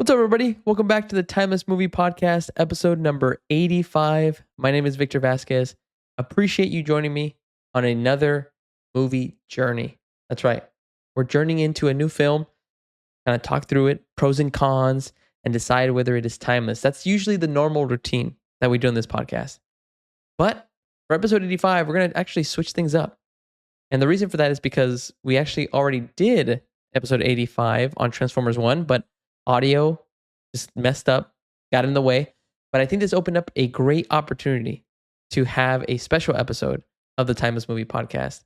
What's up, everybody? Welcome back to the Timeless Movie Podcast, episode number 85. My name is Victor Vasquez. Appreciate you joining me on another movie journey. That's right. We're journeying into a new film, kind of talk through it, pros and cons, and decide whether it is timeless. That's usually the normal routine that we do in this podcast. But for episode 85, we're going to actually switch things up. And the reason for that is because we actually already did episode 85 on Transformers 1, but audio just messed up, got in the way. But I think this opened up a great opportunity to have a special episode of the Timeless Movie Podcast.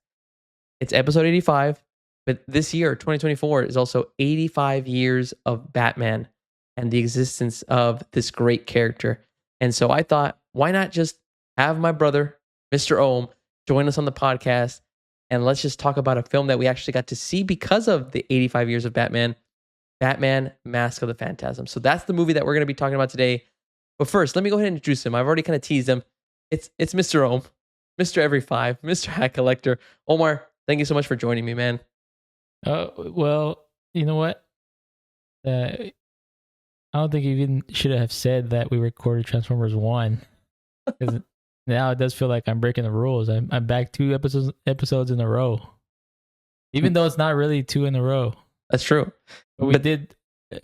It's episode 85, but this year, 2024, is also 85 years of Batman and the existence of this great character. And so I thought, why not just have my brother, Mr. Ohm, join us on the podcast, and let's just talk about a film that we actually got to see because of the 85 years of Batman, Mask of the Phantasm. So that's the movie that we're going to be talking about today. But first, let me go ahead and introduce him. I've already kind of teased him. It's Mr. Ohm, Mr. Every Five, Mr. Hat Collector. Omar, thank you so much for joining me, man. Well, you know what? I don't think you even should have said that we recorded Transformers 1. Because now it does feel like I'm breaking the rules. I'm back 2 episodes in a row. Even though it's not really 2 in a row. That's true. But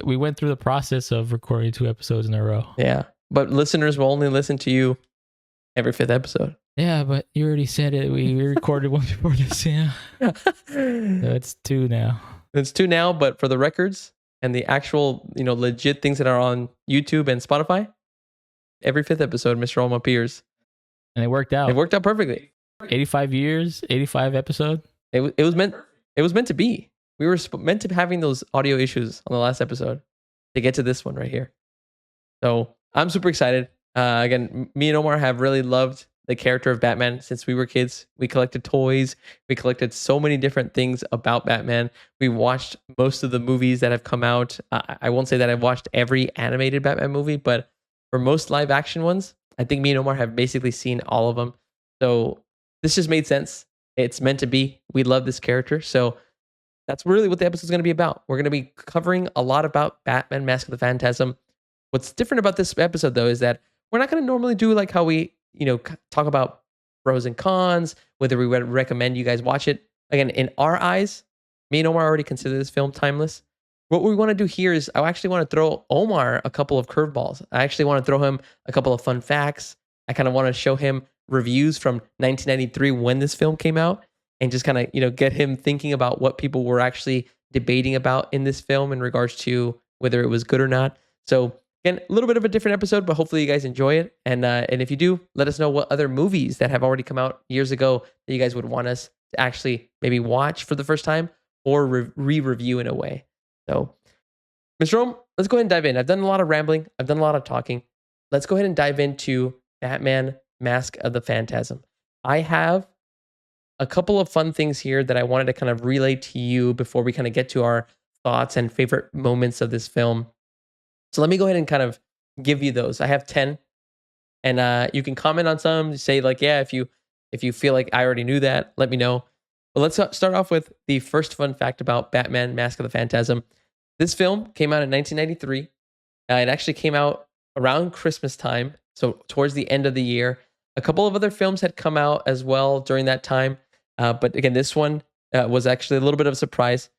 we went through the process of recording 2 episodes in a row. Yeah. But listeners will only listen to you every 5th episode. Yeah, but you already said it. We recorded one before this, yeah. So it's 2 now. It's 2 now, but for the records and the actual, legit things that are on YouTube and Spotify, every 5th episode, Mr. Ohm appears. And it worked out. It worked out perfectly. 85 years, 85 episode. It was meant to be. We were meant to be having those audio issues on the last episode to get to this one right here. So I'm super excited. Again, me and Omar have really loved the character of Batman since we were kids. We collected toys. We collected so many different things about Batman. We watched most of the movies that have come out. I won't say that I've watched every animated Batman movie, but for most live action ones, I think me and Omar have basically seen all of them. So this just made sense. It's meant to be. We love this character. So that's really what the episode is going to be about. We're going to be covering a lot about Batman, Mask of the Phantasm. What's different about this episode, though, is that we're not going to normally do like how we, talk about pros and cons, whether we would recommend you guys watch it. Again, in our eyes, me and Omar already consider this film timeless. What we want to do here is I actually want to throw Omar a couple of curveballs. I actually want to throw him a couple of fun facts. I kind of want to show him reviews from 1993 when this film came out, and just kind of, get him thinking about what people were actually debating about in this film in regards to whether it was good or not. So again, a little bit of a different episode, but hopefully you guys enjoy it. And if you do, let us know what other movies that have already come out years ago that you guys would want us to actually maybe watch for the first time or re-review in a way. So, Mr. Rome, let's go ahead and dive in. I've done a lot of rambling. I've done a lot of talking. Let's go ahead and dive into Batman, Mask of the Phantasm. I have a couple of fun things here that I wanted to kind of relay to you before we kind of get to our thoughts and favorite moments of this film. So let me go ahead and kind of give you those. I have 10, and you can comment on some. Say like, yeah, if you feel like I already knew that, let me know. But let's start off with the first fun fact about Batman, Mask of the Phantasm. This film came out in 1993. It actually came out around Christmas time, so towards the end of the year. A couple of other films had come out as well during that time. But again, this one was actually a little bit of a surprise.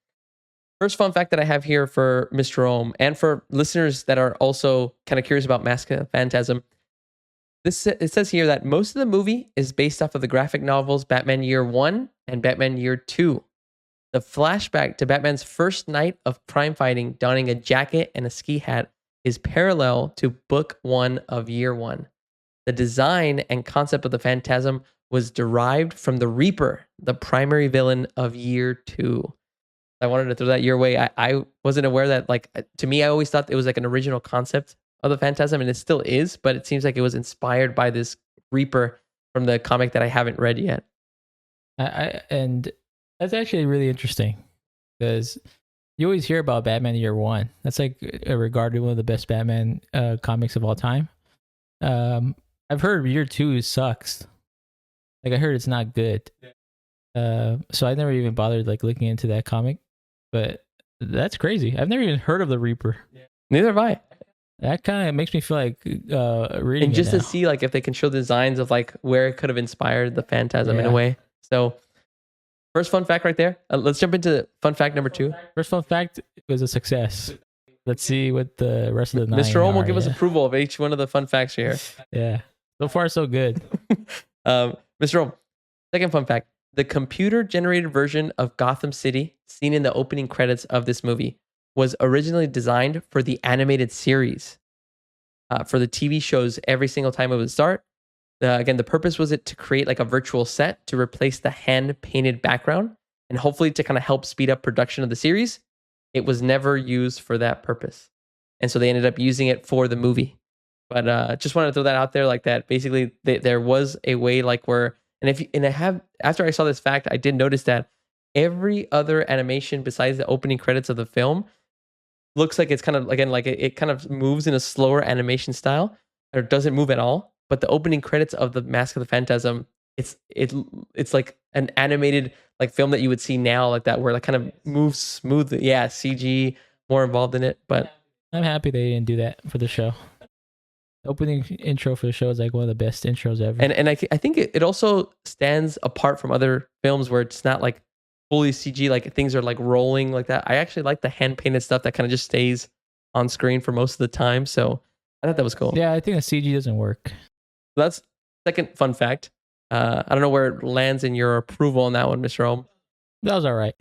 First fun fact that I have here for Mr. Ohm and for listeners that are also kind of curious about Mask of the Phantasm. It says here that most of the movie is based off of the graphic novels Batman Year 1 and Batman Year 2. The flashback to Batman's first night of crime fighting, donning a jacket and a ski hat, is parallel to Book 1 of Year 1. The design and concept of the Phantasm was derived from the Reaper, the primary villain of Year 2. I wanted to throw that your way. I wasn't aware that, to me, I always thought it was like an original concept of the Phantasm, and it still is, but it seems like it was inspired by this Reaper from the comic that I haven't read yet. And that's actually really interesting because you always hear about Batman Year 1. That's like regarded one of the best Batman comics of all time. I've heard Year 2 sucks. Like I heard it's not good. So I never even bothered looking into that comic. But that's crazy. I've never even heard of the Reaper. Neither have I. That kind of makes me feel like reading And it just to now. see like if they can show designs of like where it could have inspired the Phantasm in a Yeah. way. So first fun fact right there. Let's jump into fun fact number 2. First fun fact was a success. Let's see what the rest of the 9 Mr. Ohm will are, give us yeah. approval of each one of the fun facts here. Yeah. So far, so good. Mr. Ohm, second fun fact. The computer-generated version of Gotham City seen in the opening credits of this movie was originally designed for the animated series. For the TV shows every single time it would start. Again, the purpose was it to create like a virtual set to replace the hand-painted background and hopefully to kind of help speed up production of the series. It was never used for that purpose. And so they ended up using it for the movie. But just wanted to throw that out there like that. Basically, there was a way like where, after I saw this fact, I did notice that every other animation besides the opening credits of the film looks like it's kind of, again, like it kind of moves in a slower animation style or doesn't move at all. But the opening credits of the Mask of the Phantasm, it's like an animated like film that you would see now like that where it kind of moves smoothly. Yeah, CG more involved in it, but I'm happy they didn't do that for the show. The opening intro for the show is like one of the best intros ever. and I think it also stands apart from other films where it's not like fully CG, like things are like rolling like that. I actually like the hand painted stuff that kind of just stays on screen for most of the time. So I thought that was cool. Yeah, I think the CG doesn't work. So that's second fun fact. I don't know where it lands in your approval on that one, Mr. Ohm. That was all right.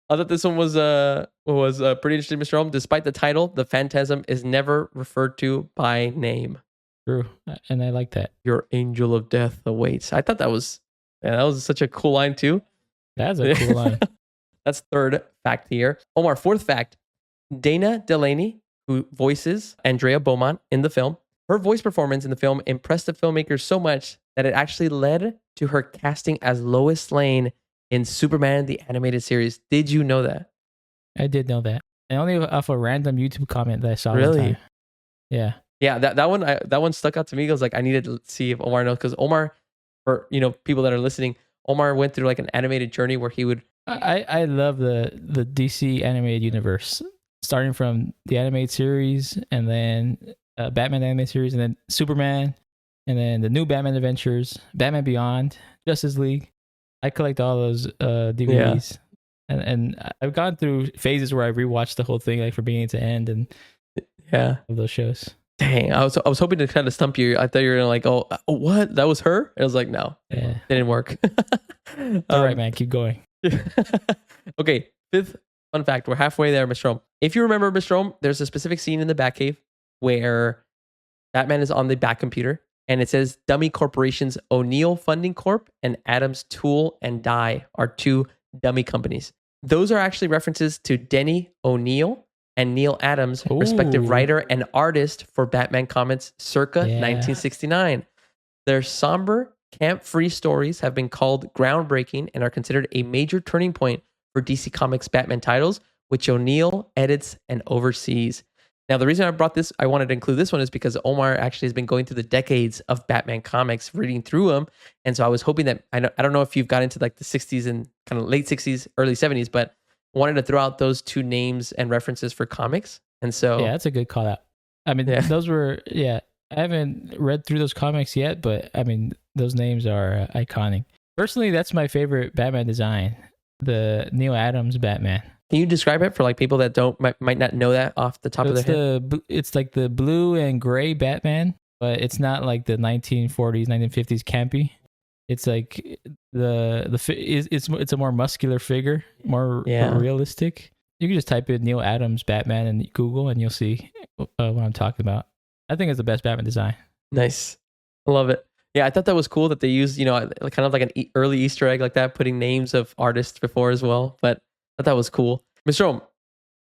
I thought this one was pretty interesting, Mr. Ohm. Despite the title, the Phantasm is never referred to by name. True, and I like that. Your angel of death awaits. I thought that was such a cool line too. That's a cool line. That's third fact here. Omar, fourth fact. Dana Delaney, who voices Andrea Beaumont in the film, her voice performance in the film impressed the filmmakers so much that it actually led to her casting as Lois Lane in Superman the Animated Series. Did you know that? I did know that. And only off a random YouTube comment that I saw. Really? One time. Yeah. Yeah, that one stuck out to me. I was like, I needed to see if Omar knows, because Omar, for people that are listening, Omar went through like an animated journey where he would. I love the DC animated universe, starting from the animated series, and then Batman animated series, and then Superman, and then the new Batman Adventures, Batman Beyond, Justice League. I collect all those DVDs, and I've gone through phases where I've rewatched the whole thing, like from beginning to end, and of those shows. Dang, I was hoping to kind of stump you. I thought you were gonna like, oh, what? That was her? And I was like, no, it didn't work. All right, man, keep going. Okay, fifth fun fact. We're halfway there, Mr. Ohm. If you remember, Mr. Ohm, there's a specific scene in the Batcave where Batman is on the Bat computer, and it says Dummy Corporation's O'Neill Funding Corp and Adams Tool and Die are two dummy companies. Those are actually references to Denny O'Neill and Neil Adams, respective writer and artist for Batman comics circa 1969. Their somber, camp-free stories have been called groundbreaking and are considered a major turning point for DC Comics Batman titles, which O'Neill edits and oversees. Now, the reason I wanted to include this one is because Omar actually has been going through the decades of Batman comics, reading through them. And so I was hoping that, I don't know if you've got into like the 60s and kind of late 60s, early 70s, but wanted to throw out those two names and references for comics. And so that's a good call out. I mean, those were I haven't read through those comics yet, but I mean, those names are iconic. Personally, that's my favorite Batman design, the Neil Adams Batman. Can you describe it for like people that might not know that off the top of their head? It's like the blue and gray Batman, but it's not like the 1940s, 1950s campy. It's like it's a more muscular figure, more realistic. You can just type in Neil Adams Batman in Google and you'll see what I'm talking about. I think it's the best Batman design. Nice. I love it. Yeah, I thought that was cool that they used, kind of like an early Easter egg like that, putting names of artists before as well. But I thought that was cool. Mr. Ohm,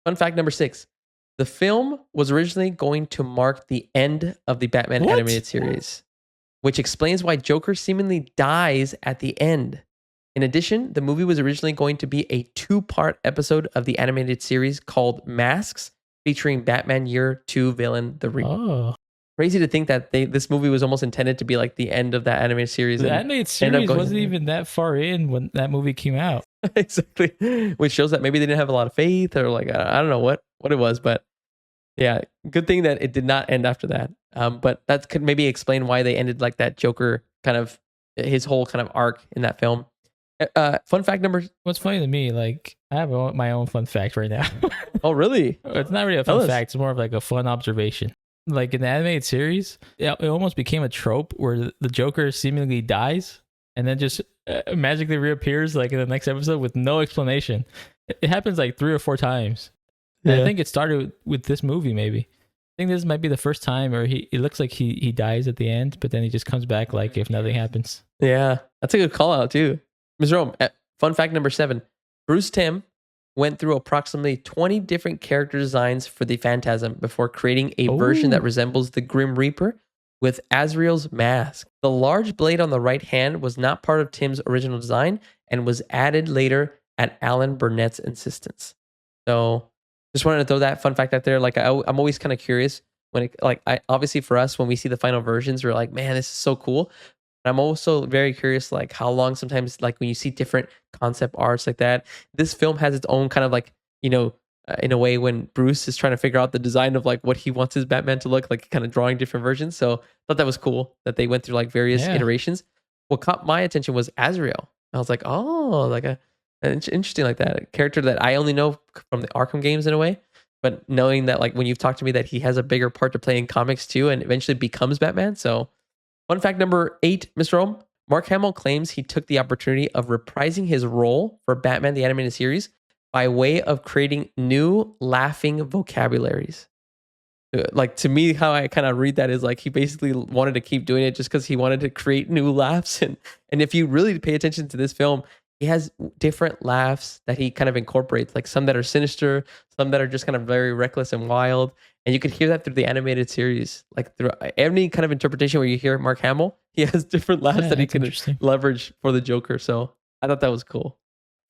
fun fact number 6. The film was originally going to mark the end of the Batman animated series, which explains why Joker seemingly dies at the end. In addition, the movie was originally going to be a 2-part episode of the animated series called Masks, featuring Batman Year 2 villain, The Reaper. Oh. Crazy to think that this movie was almost intended to be like the end of that animated series. The animated series wasn't even that far in when that movie came out. Exactly. Which shows that maybe they didn't have a lot of faith, or like, I don't know what it was, but Yeah, good thing that it did not end after that. But that could maybe explain why they ended like that Joker kind of his whole kind of arc in that film. Fun fact number. What's funny to me, like I have my own fun fact right now. Oh, really? It's not really a Tell fun us. fact; it's more of like a fun observation. Like in the animated series, it almost became a trope where the Joker seemingly dies and then just magically reappears like in the next episode with no explanation. It happens like 3 or 4 times. And I think it started with this movie, maybe. I think this might be the first time, or it looks like he dies at the end, but then he just comes back like if nothing happens. Yeah, that's a good call out too. Ms. Rome, fun fact number 7. Bruce Timm went through approximately 20 different character designs for the Phantasm before creating a version that resembles the Grim Reaper with Azrael's mask. The large blade on the right hand was not part of Timm's original design and was added later at Alan Burnett's insistence. So just wanted to throw that fun fact out there. Like I'm always kind of curious when it, like obviously for us, when we see the final versions, we're like, man, this is so cool. I'm also very curious, like how long sometimes, like when you see different concept arts like that, this film has its own kind of like, in a way when Bruce is trying to figure out the design of like what he wants his Batman to look like, kind of drawing different versions. So I thought that was cool that they went through like various iterations. What caught my attention was Azrael. I was like, oh, like interesting like that. A character that I only know from the Arkham games in a way. But knowing that like when you've talked to me that he has a bigger part to play in comics too and eventually becomes Batman. So fun fact number 8, Mr. Rome. Mark Hamill claims he took the opportunity of reprising his role for Batman the Animated Series by way of creating new laughing vocabularies. Like to me, how I kind of read that is like he basically wanted to keep doing it just because he wanted to create new laughs. And if you really pay attention to this film, he has different laughs that he kind of incorporates, like some that are sinister, some that are just kind of very reckless and wild. And you could hear that through the animated series. Like through any kind of interpretation where you hear Mark Hamill, he has different laughs that he can leverage for the Joker. So I thought that was cool.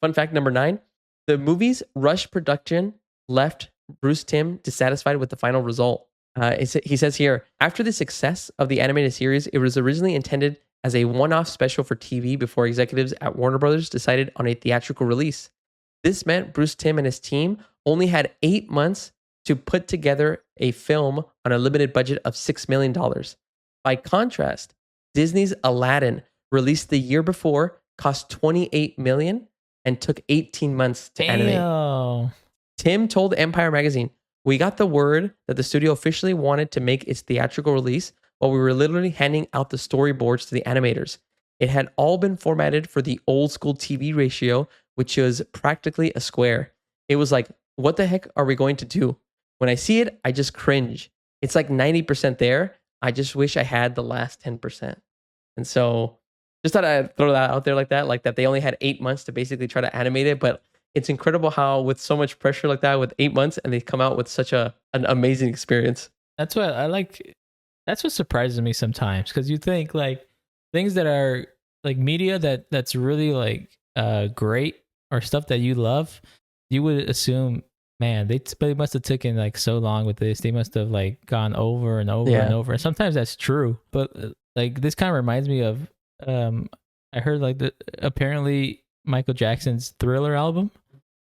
Fun fact number 9, the movie's rush production left Bruce Timm dissatisfied with the final result. He says here, after the success of the animated series, it was originally intended as a one-off special for TV before executives at Warner Brothers decided on a theatrical release. This meant Bruce Timm and his team only had 8 months to put together a film on a limited budget of $6 million. By contrast, Disney's Aladdin, released the year before, cost $28 million and took 18 months to animate. Timm told Empire Magazine, "We got the word that the studio officially wanted to make its theatrical release while we were literally handing out the storyboards to the animators. It had all been formatted for the old school TV ratio, which was practically a square. It was like, what the heck are we going to do? When I see it, I just cringe. It's like 90% there. I just wish I had the last 10%. And so just thought I'd throw that out there like that they only had 8 months to basically try to animate it. But it's incredible how with so much pressure like that with 8 months and they come out with such an amazing experience. That's what I like. That's what surprises me sometimes, because you think like things that are like media that's really like great or stuff that you love, you would assume, man, they must have taken like so long with this. They must have like gone over and over and over. And sometimes that's true, but like this kind of reminds me of I heard like apparently Michael Jackson's Thriller album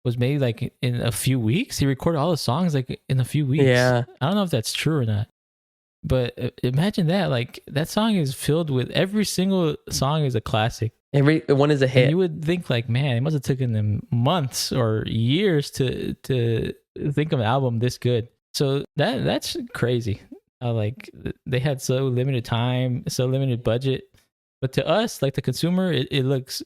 was made like in a few weeks. He recorded all the songs like in a few weeks. Yeah, I don't know if that's true or not. But imagine that, like that song is filled with every single song is a classic. Every one is a hit. And you would think like, man, it must have taken them months or years to think of an album this good. So that's crazy. Like they had so limited time, so limited budget, but to us, like the consumer, it looks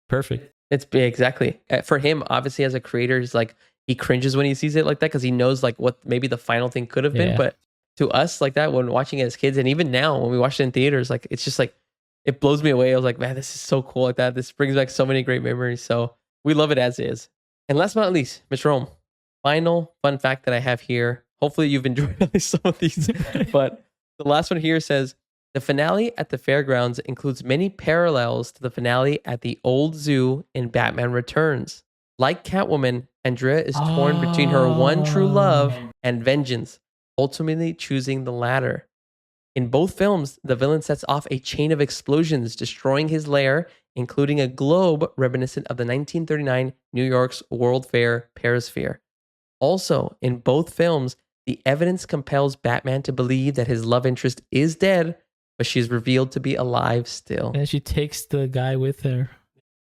perfect. It's exactly for him. Obviously, as a creator, he's like he cringes when he sees it like that because he knows like what maybe the final thing could have been, but to us like that when watching it as kids and even now when we watch it in theaters, like it's just like it blows me away. I was like, man, this is so cool like that. This brings back so many great memories. So we love it as is. And last but not least, Mr. Rome, final fun fact that I have here. Hopefully you've enjoyed at least some of these, but the last one here says the finale at the fairgrounds includes many parallels to the finale at the old zoo in Batman Returns. Like Catwoman, Andrea is torn between her one true love and vengeance, ultimately choosing the latter. In both films, the villain sets off a chain of explosions, destroying his lair, including a globe reminiscent of the 1939 New York's World Fair Perisphere. Also, in both films, The evidence compels Batman to believe that his love interest is dead, but she's revealed to be alive still. And she takes the guy with her.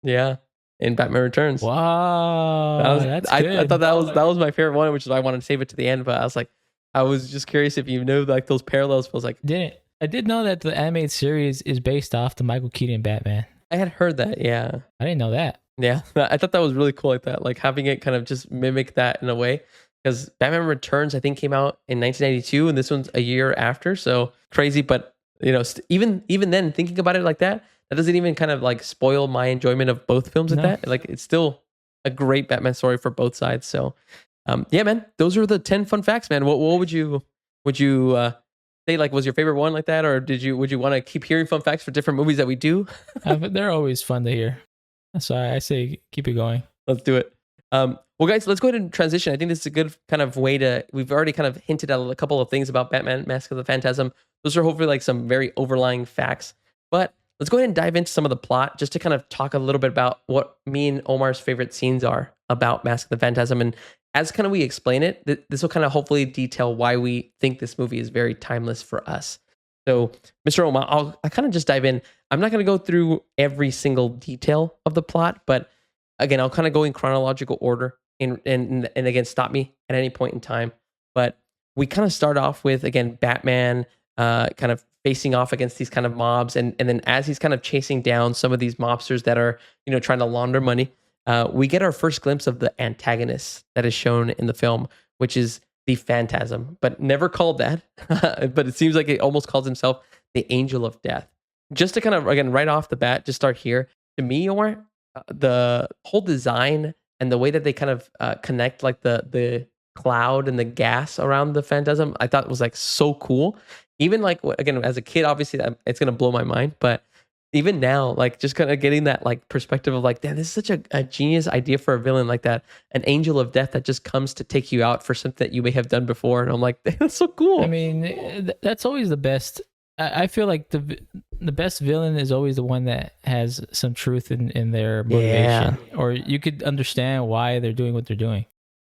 Yeah, in Batman Returns. Wow, that's I good. thought that was my favorite one, which is why I wanted to save it to the end. But I was like, I was just curious if you know like those parallels. I was like, I did know that the animated series is based off the Michael Keaton Batman. I had heard that. Yeah, I didn't know that. yeah. I thought that was really cool, like that, like having it kind of just mimic that in a way. Because Batman Returns, I think, came out in 1992, and this one's a year after. So crazy, but you know, even then, thinking about it like that, that doesn't even kind of like spoil my enjoyment of both films. At No. that, like, it's still a great Batman story for both sides. So, yeah, man, those are the 10 fun facts, man. What would you say like was your favorite one like that, or would you want to keep hearing fun facts for different movies that we do? They're always fun to hear. So I say keep it going. Let's do it. Well, guys, let's go ahead and transition. I think this is a good kind of way to. We've already kind of hinted at a couple of things about Batman: Mask of the Phantasm. Those are hopefully like some very overlying facts. But let's go ahead and dive into some of the plot, just to kind of talk a little bit about what me and Omar's favorite scenes are about Mask of the Phantasm. And as kind of we explain it, this will kind of hopefully detail why we think this movie is very timeless for us. So, Mr. Omar, I'll kind of just dive in. I'm not going to go through every single detail of the plot, but again, I'll kind of go in chronological order and again, stop me at any point in time. But we kind of start off with, again, Batman kind of facing off against these kind of mobs. And then as he's kind of chasing down some of these mobsters that are, you know, trying to launder money, we get our first glimpse of the antagonist that is shown in the film, which is the Phantasm, but never called that. But it seems like it almost calls himself the Angel of Death. Just to kind of, again, right off the bat, just start here. To me, Omar, the whole design and the way that they kind of connect like the cloud and the gas around the Phantasm, I thought was like so cool. Even like, again, as a kid, obviously it's going to blow my mind, but even now, like just kind of getting that like perspective of like, damn, this is such a genius idea for a villain like that. An angel of death that just comes to take you out for something that you may have done before. And I'm like, that's so cool. I mean, that's always the best. I feel like the best villain is always the one that has some truth in their motivation, or you could understand why they're doing what they're doing.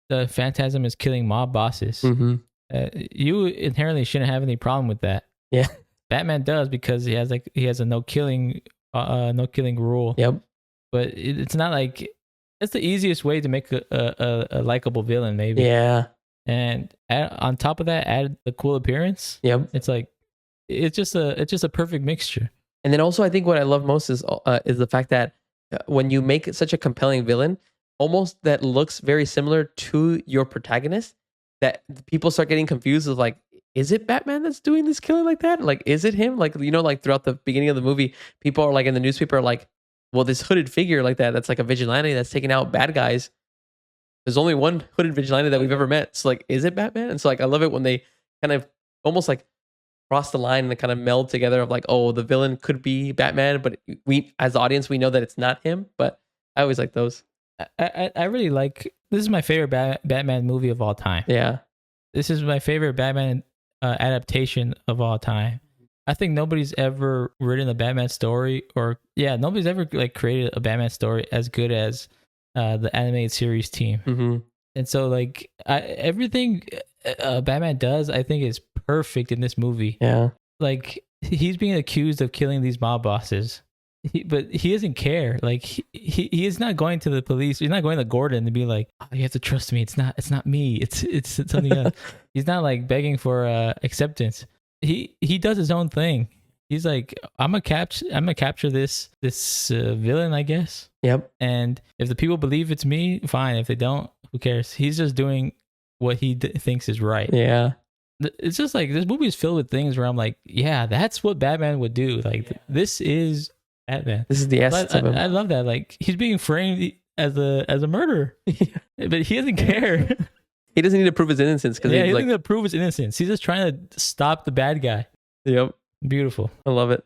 The Phantasm is killing mob bosses. Mm-hmm. You inherently shouldn't have any problem with that. Yeah, Batman does because he has a no killing rule. Yep. But it's not like it's the easiest way to make a likable villain, maybe. Yeah. And on top of that, add the cool appearance. Yep. It's like it's just a perfect mixture. And then also, I think what I love most is the fact that when you make such a compelling villain, almost that looks very similar to your protagonist, that people start getting confused of like, is it Batman that's doing this killing like that? Like, is it him? Like, you know, like throughout the beginning of the movie, people are like in the newspaper are like, well, this hooded figure like that's like a vigilante that's taking out bad guys. There's only one hooded vigilante that we've ever met. So like, is it Batman? And so like, I love it when they kind of almost like cross the line and kind of meld together of like, oh, the villain could be Batman, but we as the audience, we know that it's not him. But I always like those. I really like, this is my favorite Batman movie of all time. Yeah. This is my favorite Batman adaptation of all time. I think nobody's ever written a Batman story, or nobody's ever like created a Batman story as good as the animated series team. Mm-hmm. And so like everything Batman does, I think is perfect in this movie. Yeah. Like he's being accused of killing these mob bosses, but he doesn't care. Like he is not going to the police. He's not going to Gordon to be like, oh, you have to trust me. It's not me. It's something else. He's not like begging for acceptance. He does his own thing. He's like, I'm gonna capture this villain, I guess. Yep. And if the people believe it's me, fine. If they don't, who cares? He's just doing what he thinks is right. Yeah. It's just like this movie is filled with things where I'm like, yeah, that's what Batman would do. Like this is Batman. This is the essence of him. I love that. Like he's being framed as a murderer, but he doesn't care. He doesn't need to prove his innocence because he doesn't need to prove his innocence. He's just trying to stop the bad guy. Yep. Beautiful. I love it.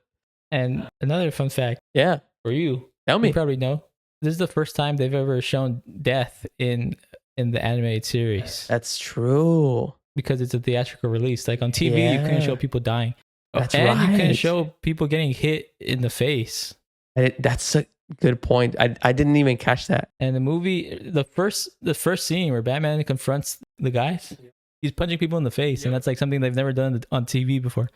And another fun fact. Yeah. For you. Tell me. You probably know. This is the first time they've ever shown death in the animated series. That's true. Because it's a theatrical release. Like on TV, you couldn't show people dying. That's and right. you couldn't show people getting hit in the face. That's a good point. I didn't even catch that. And the movie, the first scene where Batman confronts the guys, he's punching people in the face, and that's like something they've never done on TV before.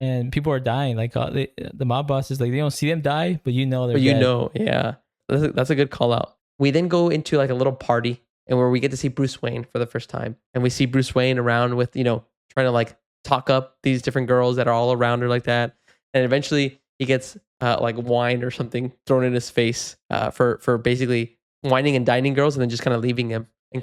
And people are dying. Like the mob bosses, like they don't see them die, but they're But you dead. know, yeah, that's a good call out. We then go into like a little party, and where we get to see Bruce Wayne for the first time, and we see Bruce Wayne around with trying to like talk up these different girls that are all around her like that, and eventually he gets like wine or something thrown in his face for basically whining and dining girls, and then just kind of leaving him and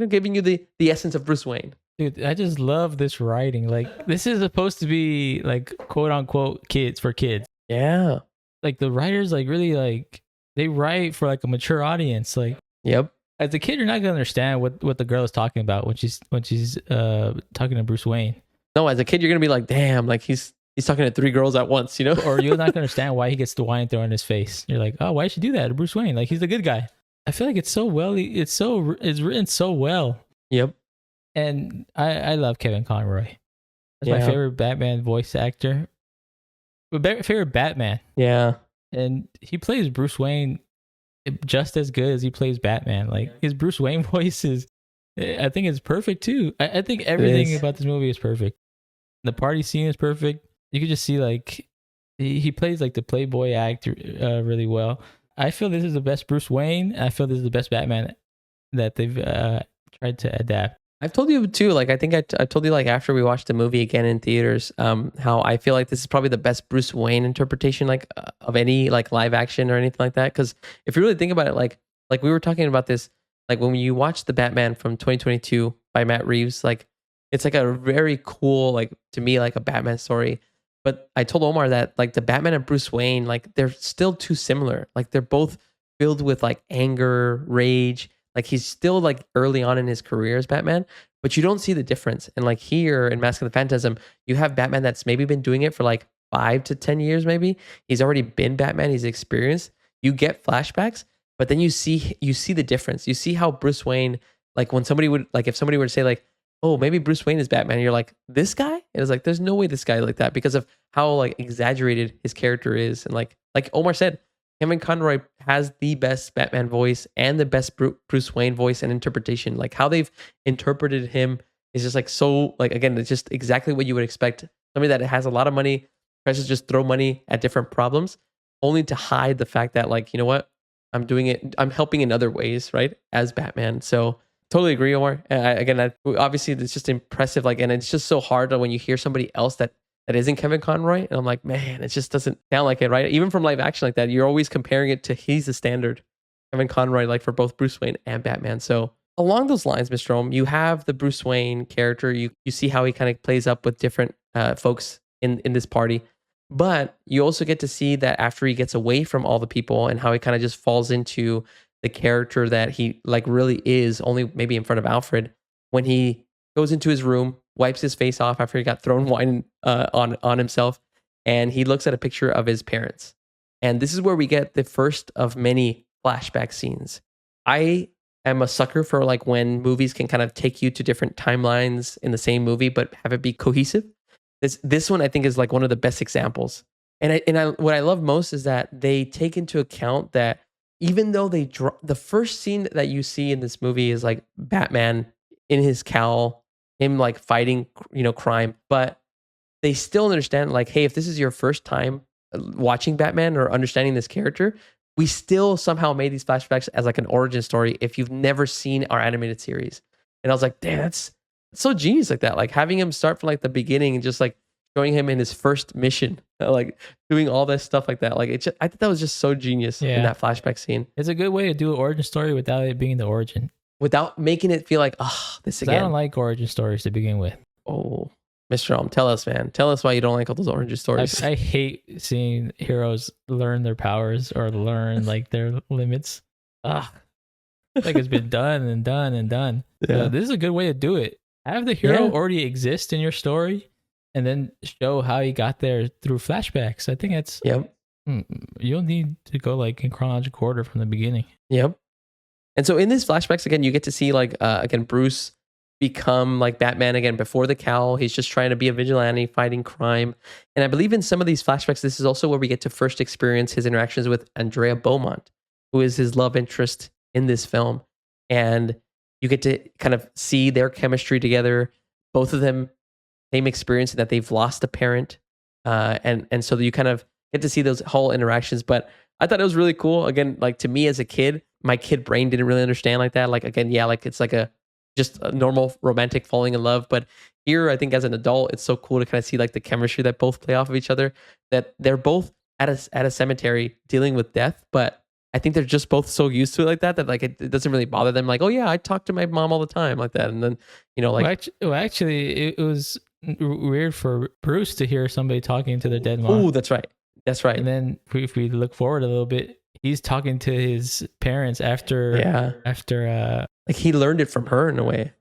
giving you the essence of Bruce Wayne. Dude, I just love this writing. Like this is supposed to be like quote unquote kids for kids. Yeah. Like the writers like really like they write for like a mature audience. Like Yep. as a kid, you're not gonna understand what the girl is talking about when she's talking to Bruce Wayne. No, as a kid, you're gonna be like, damn, like he's talking to 3 girls at once, Or you're not gonna understand why he gets the wine thrown in his face. You're like, oh, why did she do that to Bruce Wayne? Like he's the good guy. I feel like it's written so well. Yep. And I love Kevin Conroy. That's my Yeah. favorite Batman voice actor. Favorite Batman. Yeah. And he plays Bruce Wayne just as good as he plays Batman. Like his Bruce Wayne voice is, I think it's perfect too. I think everything about this movie is perfect. The party scene is perfect. You could just see like he plays like the playboy act really well. I feel this is the best Bruce Wayne. I feel this is the best Batman that they've tried to adapt. I've told you too, like I think I told you like after we watched the movie again in theaters, how I feel like this is probably the best Bruce Wayne interpretation like of any like live action or anything like that. Because if you really think about it, like we were talking about this, like when you watch the Batman from 2022 by Matt Reeves, like it's like a very cool, like to me, like a Batman story. But I told Omar that like the Batman and Bruce Wayne, like they're still too similar. Like they're both filled with like anger, rage. Like he's still like early on in his career as Batman, but you don't see the difference. And like here in Mask of the Phantasm, you have Batman that's maybe been doing it for like 5 to 10 years, maybe. He's already been Batman, he's experienced. You get flashbacks, but then you see the difference. You see how Bruce Wayne, like when somebody would like if somebody were to say like, oh, maybe Bruce Wayne is Batman, and you're like, this guy? And it's like, there's no way this guy like that because of how like exaggerated his character is. And like Omar said, Kevin Conroy has the best Batman voice and the best Bruce Wayne voice and interpretation. Like how they've interpreted him is just like so like again, it's just exactly what you would expect. Somebody that has a lot of money tries to just throw money at different problems, only to hide the fact that like, you know what, I'm doing it. I'm helping in other ways, right? As Batman. So totally agree, Omar. Obviously it's just impressive. Like, and it's just so hard when you hear somebody else that isn't Kevin Conroy. And I'm like, man, it just doesn't sound like it, right? Even from live action like that, you're always comparing it to he's the standard. Kevin Conroy, like for both Bruce Wayne and Batman. So along those lines, Mr. Ohm, you have the Bruce Wayne character. You see how he kind of plays up with different folks in this party. But you also get to see that after he gets away from all the people and how he kind of just falls into the character that he like really is, only maybe in front of Alfred, when he goes into his room, wipes his face off after he got thrown wine on himself, and he looks at a picture of his parents. And this is where we get the first of many flashback scenes. I am a sucker for like when movies can kind of take you to different timelines in the same movie, but have it be cohesive. This one I think is like one of the best examples. And what I love most is that they take into account that even though the first scene that you see in this movie is like Batman in his cowl, him like fighting, crime, but they still understand like, hey, if this is your first time watching Batman or understanding this character, we still somehow made these flashbacks as like an origin story if you've never seen our animated series. And I was like, damn, that's so genius like that. Like having him start from like the beginning and just like showing him in his first mission, like doing all this stuff like that. Like I think that was just so genius in that flashback scene. It's a good way to do an origin story without it being the origin. Without making it feel like, oh, this again. I don't like origin stories to begin with. Oh, Mr. Alm, tell us, man. Tell us why you don't like all those origin stories. I hate seeing heroes learn their powers or learn like their limits. Like it's been done and done and done. Yeah. This is a good way to do it. Have the hero already exist in your story and then show how he got there through flashbacks. I think it's... Yep. You don't need to go like in chronological order from the beginning. Yep. And so in these flashbacks, again, you get to see like, again, Bruce become like Batman again before the cowl. He's just trying to be a vigilante fighting crime. And I believe in some of these flashbacks, this is also where we get to first experience his interactions with Andrea Beaumont, who is his love interest in this film. And you get to kind of see their chemistry together. Both of them, same experience in that they've lost a parent, and so you kind of get to see those whole interactions. But I thought it was really cool. Again, like to me as a kid, my kid brain didn't really understand like that. Like again, yeah, like it's like a just a normal romantic falling in love. But here, I think as an adult, it's so cool to kind of see like the chemistry that both play off of each other. That they're both at a cemetery dealing with death, but I think they're just both so used to it like that that like it doesn't really bother them. Like, oh yeah, I talk to my mom all the time like that, and then like Actually, it was weird for Bruce to hear somebody talking to their dead mom. oh, that's right, that's right. And then if we look forward a little bit, he's talking to his parents after Like he learned it from her in a way.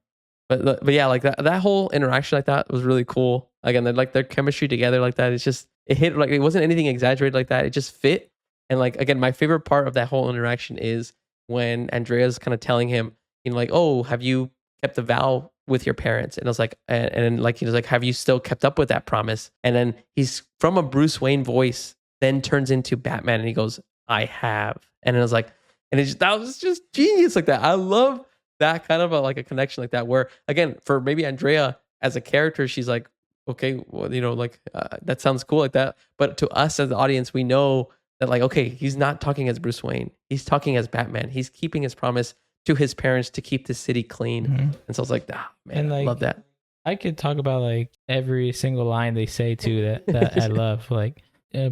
But yeah, like that whole interaction like that was really cool. Again, like their chemistry together like that. It's just it hit like it wasn't anything exaggerated like that. It just fit. And like again, my favorite part of that whole interaction is when Andrea's kind of telling him, like, oh, have you kept the vow with your parents? And I was like, and like he was like, have you still kept up with that promise? And then he's from a Bruce Wayne voice, then turns into Batman, and he goes, I have. And I was like, that was just genius like that. I love that kind of like a connection like that, where again, for maybe Andrea as a character, she's like, okay, well, like that sounds cool like that. But to us as the audience, we know that like, okay, he's not talking as Bruce Wayne. He's talking as Batman. He's keeping his promise to his parents to keep the city clean. Mm-hmm. And so I was like, man, and like, I love that. I could talk about like every single line they say too that I love. Like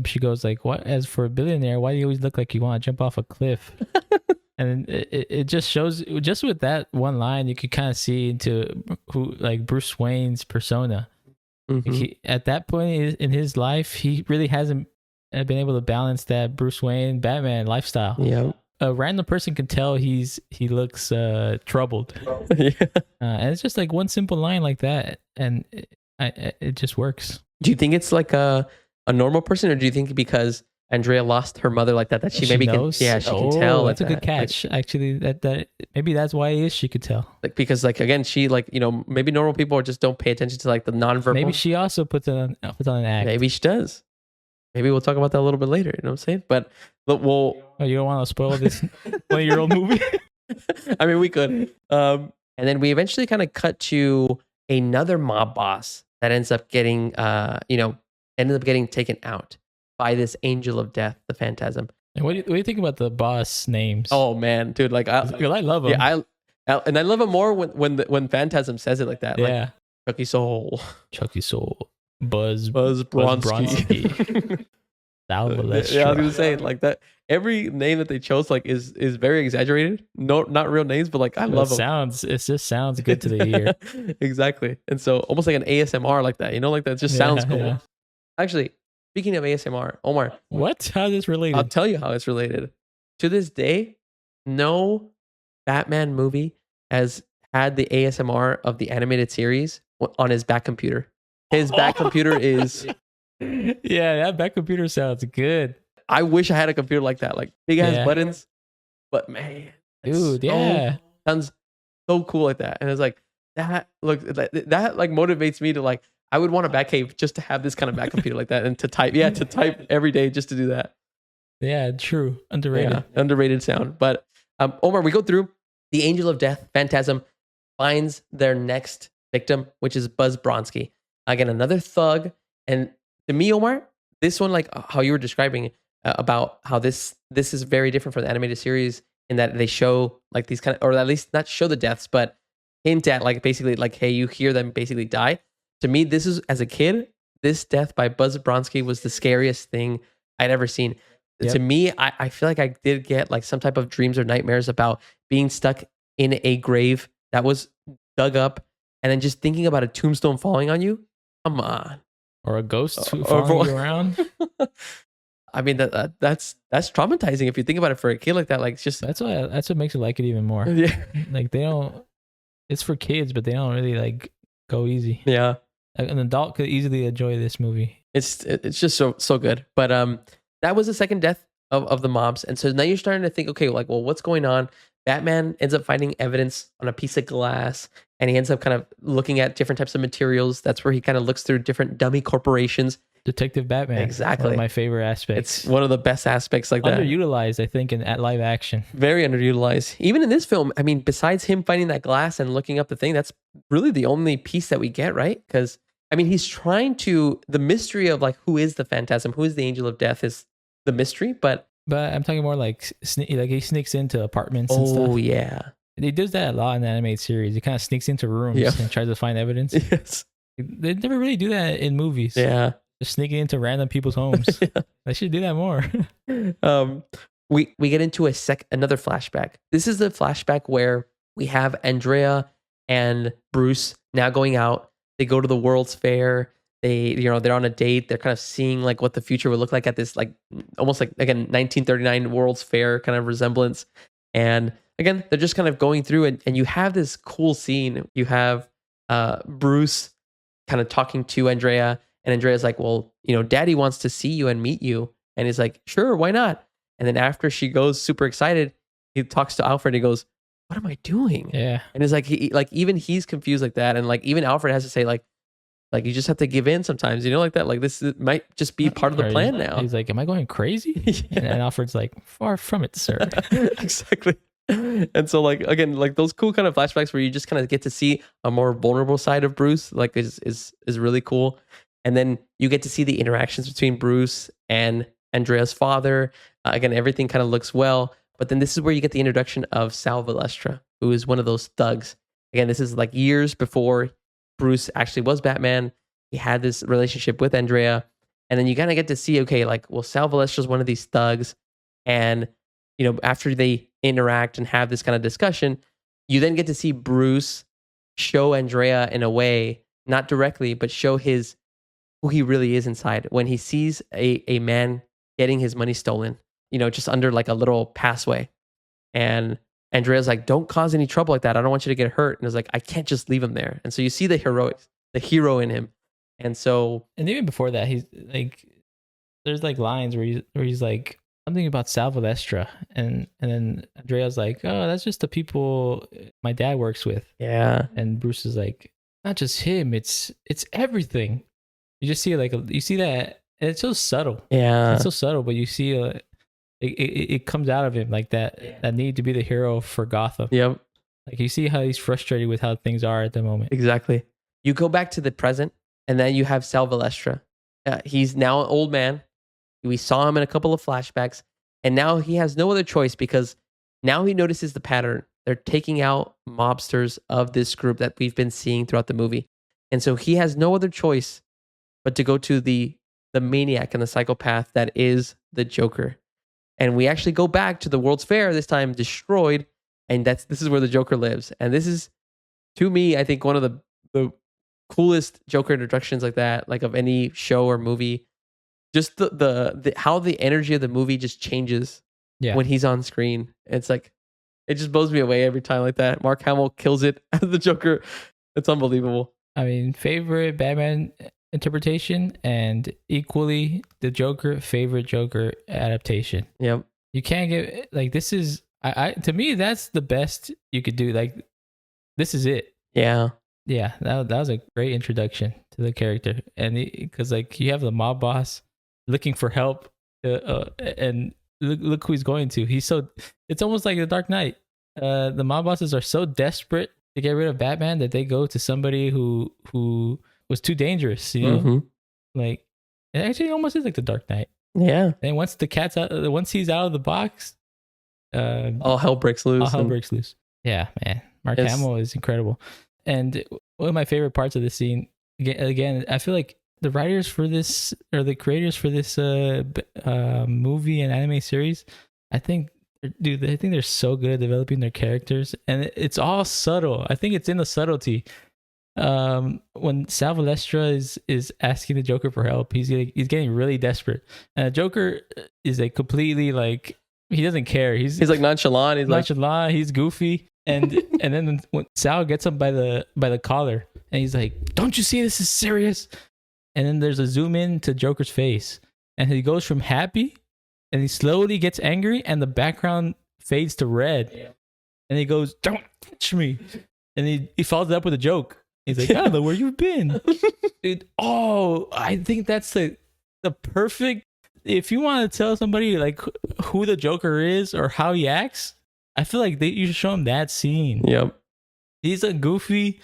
she goes like, what, as for a billionaire, why do you always look like you want to jump off a cliff? And it just shows, just with that one line, you could kind of see into who, like Bruce Wayne's persona. Mm-hmm. Like at that point in his life, he really hasn't been able to balance that Bruce Wayne Batman lifestyle. Yeah, a random person can tell he looks troubled. Yeah. And it's just like one simple line like that, and it just works. Do you think it's like a normal person, or do you think because Andrea lost her mother like that she maybe knows? She can tell. That's a good catch. Like, actually, that maybe that's why it is she could tell. Like because like again, she like maybe normal people just don't pay attention to like the nonverbal. Maybe she also puts on an act. Maybe she does. Maybe we'll talk about that a little bit later. You know what I'm saying? But we'll. Oh, you don't want to spoil this 20-year-old movie? I mean, we could. And then we eventually kind of cut to another mob boss that ends up getting taken out by this angel of death, the Phantasm. And what do you think about the boss names? Oh man, dude, like I love them. Yeah, I love them more when Phantasm says it like that. Yeah, like, Chucky Soul, Buzz Bronski. Yeah, I was gonna say like that. Every name that they chose like is very exaggerated. No, not real names, but like I love them. It just sounds good to the ear. Exactly, and so almost like an ASMR like that. Like that just sounds cool. Yeah. Actually, speaking of ASMR, Omar, what? How is this related? I'll tell you how it's related. To this day, no Batman movie has had the ASMR of the animated series on his back computer. His back computer is... Yeah, that back computer sounds good. I wish I had a computer like that, like big ass buttons. But man, dude, sounds so cool like that. And it's like that. Look, that like motivates me to like. I would want a Batcave just to have this kind of back computer like that and to type. Yeah, to type every day just to do that. Yeah, true. Underrated. Yeah, underrated sound. But Omar, we go through the Angel of Death, Phantasm, finds their next victim, which is Buzz Bronski. Again, another thug. And to me, Omar, this one, like how you were describing about how this is very different from the animated series in that they show like these kind of, or at least not show the deaths, but hint at like basically like, hey, you hear them basically die. To me, this is, as a kid, this death by Buzz Bronski was the scariest thing I'd ever seen. Yep. To me, I feel like I did get like some type of dreams or nightmares about being stuck in a grave that was dug up and then just thinking about a tombstone falling on you. Come on. Or a ghost following you around. I mean, that's traumatizing if you think about it for a kid like that. Like, it's just... That's what makes it like it even more. Yeah. Like, they don't... It's for kids, but they don't really like go easy. Yeah. An adult could easily enjoy this movie. It's just so good. But that was the second death of the mobs. And so now you're starting to think, okay, like, well, what's going on? Batman ends up finding evidence on a piece of glass, and he ends up kind of looking at different types of materials. That's where he kind of looks through different dummy corporations. Detective Batman. Exactly. One of my favorite aspects. It's one of the best aspects like that. Underutilized, I think, at live action. Very underutilized. Even in this film, I mean, besides him finding that glass and looking up the thing, that's really the only piece that we get, right? Because I mean, he's trying to the mystery of like who is the Phantasm, who is the Angel of Death is the mystery, but I'm talking more like he sneaks into apartments and stuff. oh yeah, He does that a lot in the animated series. He kind of sneaks into rooms and tries to find evidence. yes, They never really do that in movies. yeah. Just sneaking into random people's homes. Yeah. They should do that more. We get into another flashback. This is the flashback where we have Andrea and Bruce now going out. They go to the World's Fair. They're on a date. They're kind of seeing like what the future would look like at this like almost like again 1939 World's Fair kind of resemblance. And again, they're just kind of going through and you have this cool scene. You have Bruce kind of talking to Andrea. And Andrea's like, well, Daddy wants to see you and meet you. And he's like, sure, why not? And then after she goes super excited, he talks to Alfred. And he goes, what am I doing? Yeah. And it's like, even he's confused like that. And like, even Alfred has to say like you just have to give in sometimes, like that. Like this might just be part of the plan now. He's like, am I going crazy? Yeah. And Alfred's like, far from it, sir. Exactly. And so like, again, like those cool kind of flashbacks where you just kind of get to see a more vulnerable side of Bruce, like is really cool. And then you get to see the interactions between Bruce and Andrea's father. Again, everything kind of looks well. But then this is where you get the introduction of Sal Valestra, who is one of those thugs. Again, this is like years before Bruce actually was Batman. He had this relationship with Andrea. And then you kind of get to see, okay, like, well, Sal Valestra is one of these thugs. And, after they interact and have this kind of discussion, you then get to see Bruce show Andrea in a way, not directly, but show who he really is inside when he sees a man getting his money stolen, just under like a little passway. And Andrea's like, don't cause any trouble like that. I don't want you to get hurt. And it's like, I can't just leave him there. And so you see the hero in him. And even before that, he's like, there's like lines where he's like something about Sal Valestra. And then Andrea's like, oh, that's just the people my dad works with. Yeah. And Bruce is like, not just him, it's everything. You just see you see that, and it's so subtle. Yeah, it's so subtle, but you see it comes out of him like that need to be the hero for Gotham. Yep. Like you see how he's frustrated with how things are at the moment. Exactly. You go back to the present, and then you have Sal Valestra. He's now an old man. We saw him in a couple of flashbacks, and now he has no other choice because now he notices the pattern. They're taking out mobsters of this group that we've been seeing throughout the movie, and so he has no other choice but to go to the maniac and the psychopath that is the Joker. And we actually go back to the World's Fair, this time destroyed, and this is where the Joker lives. And this is, to me, I think one of the coolest Joker introductions like that, like of any show or movie. Just the how the energy of the movie just changes when he's on screen. It's like, it just blows me away every time like that. Mark Hamill kills it as the Joker. It's unbelievable. I mean, favorite Batman interpretation and equally the favorite Joker adaptation. Yep. You can't get like this is I to me that's the best you could do. Like this is it. Yeah. Yeah, that was a great introduction to the character. And because like you have the mob boss looking for help and look who he's going to. It's almost like the Dark Knight. The mob bosses are so desperate to get rid of Batman that they go to somebody who was too dangerous, Mm-hmm. Like it actually almost is like the Dark Knight. Yeah. And once he's out of the box, all hell breaks loose. Yeah, man. Mark Hamill is incredible. And one of my favorite parts of this scene, again, I feel like the writers for this or the creators for this movie and anime series, I think they're so good at developing their characters, and it's all subtle. I think it's in the subtlety. When Sal Valestra is asking the Joker for help, he's getting really desperate, and the Joker is like completely like he doesn't care. He's like nonchalant. He's goofy, and then when Sal gets him by the collar, and he's like, "Don't you see this is serious?" And then there's a zoom in to Joker's face, and he goes from happy, and he slowly gets angry, and the background fades to red, and he goes, "Don't touch me," and he follows it up with a joke. He's like, I don't know where you've been. Dude, I think that's the the perfect. If you want to tell somebody like who the Joker is or how he acts, I feel like you should show him that scene. Yep. He's a goofy,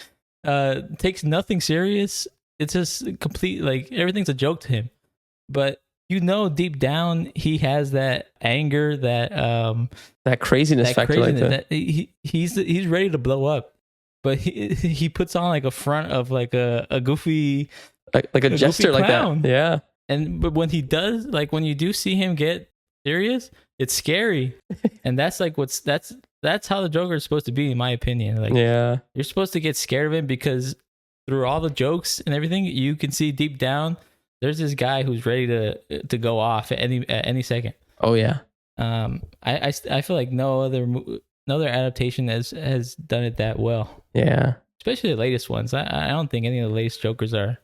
takes nothing serious. It's just complete, like everything's a joke to him. But you know, deep down, he has that anger, that craziness factor, like that. He's ready to blow up. But he puts on like a front of like a goofy, like a jester like that. Yeah. But when he does, like when you do see him get serious, it's scary. And that's like that's how the Joker is supposed to be, in my opinion. Like, yeah, you're supposed to get scared of him because through all the jokes and everything, you can see deep down there's this guy who's ready to go off at any second. Oh yeah. I feel like no other adaptation has done it that well. Yeah. Especially the latest ones. I don't think any of the latest Jokers are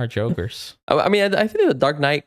Jokers. I mean, I think the Dark Knight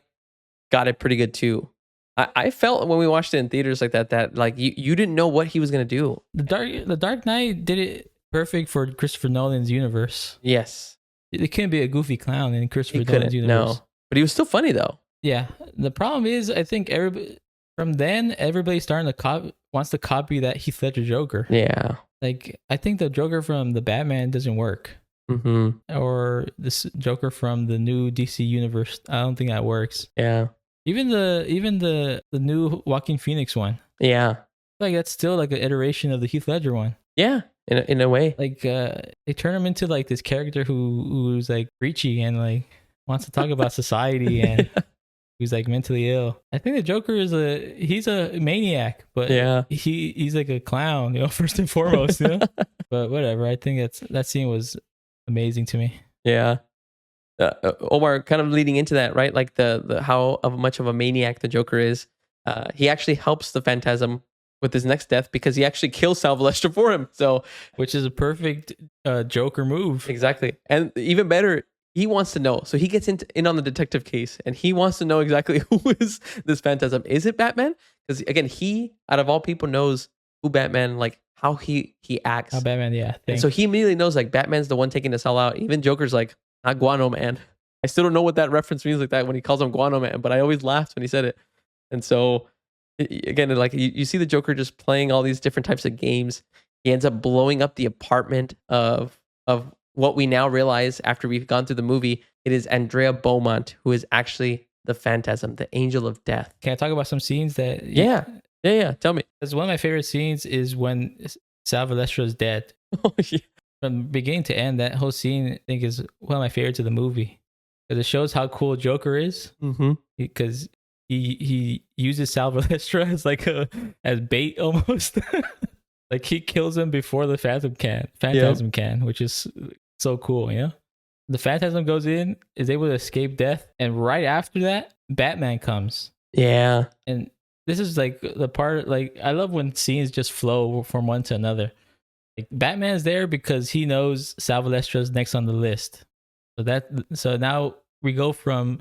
got it pretty good too. I felt when we watched it in theaters like that like you didn't know what he was gonna do. The Dark Knight did it perfect for Christopher Nolan's universe. Yes. It couldn't be a goofy clown in Christopher Nolan's universe. No. But he was still funny though. Yeah. The problem is, I think everybody's starting to wants to copy that Heath Ledger Joker. Yeah. Like, I think the Joker from the Batman doesn't work. Mm-hmm. Or this Joker from the new DC universe, I don't think that works. Yeah. Even the new Joaquin Phoenix one. Yeah. Like, that's still like an iteration of the Heath Ledger one. Yeah. In a way. Like, they turn him into like this character who's like preachy and like wants to talk about society and who's like mentally ill. I think the Joker he's a maniac, but yeah, he's like a clown, first and foremost, But whatever. I think that scene was amazing to me. Yeah. Omar, kind of leading into that, right? Like the how much of a maniac the Joker is. He actually helps the Phantasm with his next death because he actually kills Sal Valestra for him. So, which is a perfect Joker move. Exactly. And even better, he wants to know. So he gets in on the detective case and he wants to know exactly who is this Phantasm. Is it Batman? Because again, he, out of all people, knows who Batman, like how he acts. How Batman, yeah. And so he immediately knows like Batman's the one taking the Cell out. Even Joker's like, not Guano Man. I still don't know what that reference means like that when he calls him Guano Man, but I always laughed when he said it. And so again, like you see the Joker just playing all these different types of games. He ends up blowing up the apartment of what we now realize after we've gone through the movie. It is Andrea Beaumont who is actually the Phantasm, the Angel of Death. Can I talk about some scenes that? Yeah. Tell me. Because one of my favorite scenes is when Sal Valestra is dead. Oh yeah. From beginning to end, that whole scene I think is one of my favorites of the movie because it shows how cool Joker is. Mm-hmm. Because he uses Sal Valestra as like as bait almost. Like he kills him before the Phantasm can, which is so cool, The Phantasm goes in, is able to escape death, and right after that, Batman comes. Yeah. And this is like the part, like I love when scenes just flow from one to another. Like Batman is there because he knows Sal Valestra's next on the list. So now we go from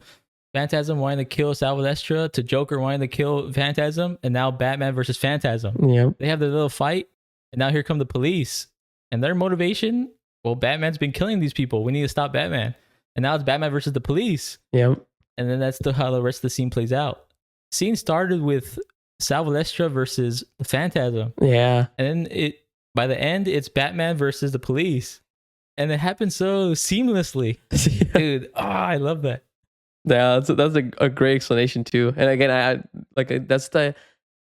Phantasm wanting to kill Sal Valestra to Joker wanting to kill Phantasm, and now Batman versus Phantasm. Yeah. They have their little fight, and now here come the police. And their motivation, well, Batman's been killing these people. We need to stop Batman. And now it's Batman versus the police. Yep. And then that's how the rest of the scene plays out. Scene started with Sal Valestra versus the Phantasm. Yeah. And then by the end, it's Batman versus the police. And it happens so seamlessly. Dude, I love that. Yeah, that's a great explanation too. And again, I like that's the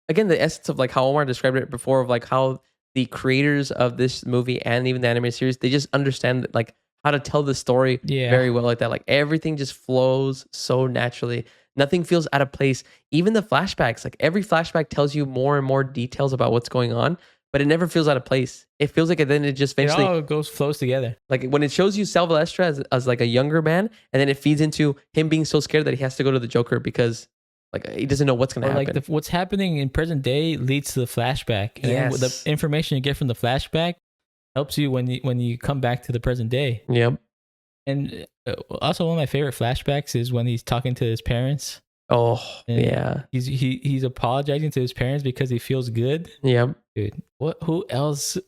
essence of like how Omar described it before, of like how the creators of this movie and even the animated series, they just understand like how to tell the story very well like that. Like everything just flows so naturally. Nothing feels out of place. Even the flashbacks, like every flashback tells you more and more details about what's going on, but it never feels out of place. It feels like then it just eventually it all flows together. Like when it shows you Sal Valestra as like a younger man, and then it feeds into him being so scared that he has to go to the Joker because like he doesn't know what's going to happen. Like what's happening in present day leads to the flashback. And then the information you get from the flashback helps you when you come back to the present day. Yep. And also one of my favorite flashbacks is when he's talking to his parents. Oh, and yeah. He's apologizing to his parents because he feels good. Yep. Dude, who else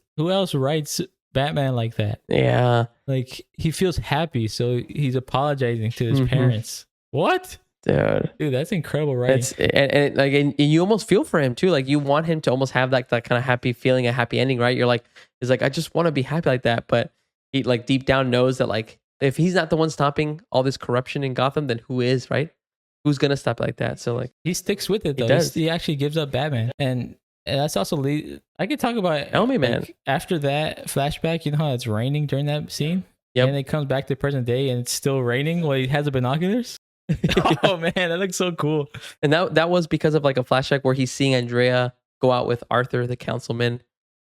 writes Batman like that? Yeah. Like he feels happy, so he's apologizing to his parents. What? Dude, that's incredible writing. It's and you almost feel for him too. Like you want him to almost have that kind of happy feeling, a happy ending, right? You're like, he's like, I just want to be happy like that, but he like deep down knows that like if he's not the one stopping all this corruption in Gotham, then who is, right? Who's gonna stop like that? So like He sticks with it though. does. He actually gives up Batman, and that's also I could talk about Tell me, man. like, after that flashback. You know how it's raining during that scene. Yep. And it comes back to present day, and it's still raining while he has the binoculars. Oh man, that looks so cool. And that was because of like a flashback where he's seeing Andrea go out with Arthur, the councilman.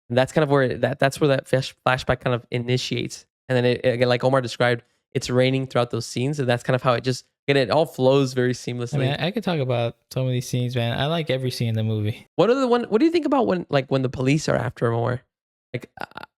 And that's kind of where that's where that flashback kind of initiates. And then again, like Omar described, it's raining throughout those scenes, and that's kind of how it all flows very seamlessly. I mean, I could talk about some of these scenes, man. I like every scene in the movie. What do you think about when the police are after him more? Like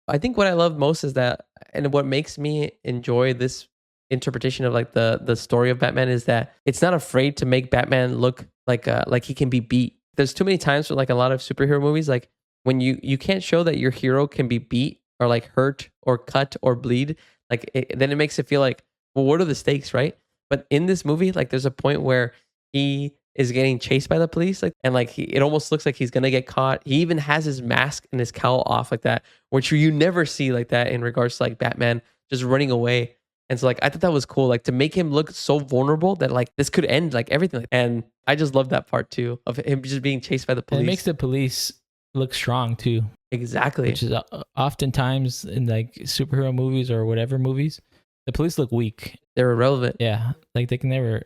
I think what I love most is that, and what makes me enjoy this interpretation of like the story of Batman is that it's not afraid to make Batman look like he can be beat. There's too many times with like a lot of superhero movies, like when you can't show that your hero can be beat or like hurt or cut or bleed, then it makes it feel like, well, what are the stakes, right? But in this movie, like there's a point where he is getting chased by the police, like, and like it almost looks like he's gonna get caught. He even has his mask and his cowl off like that, which you never see like that in regards to like Batman just running away. And so like I thought that was cool, like to make him look so vulnerable that like this could end like everything. And I just love that part too of him just being chased by the police. And it makes the police look strong too. Exactly. Which is oftentimes in like superhero movies or whatever movies, the police look weak. They're irrelevant. Yeah, like they never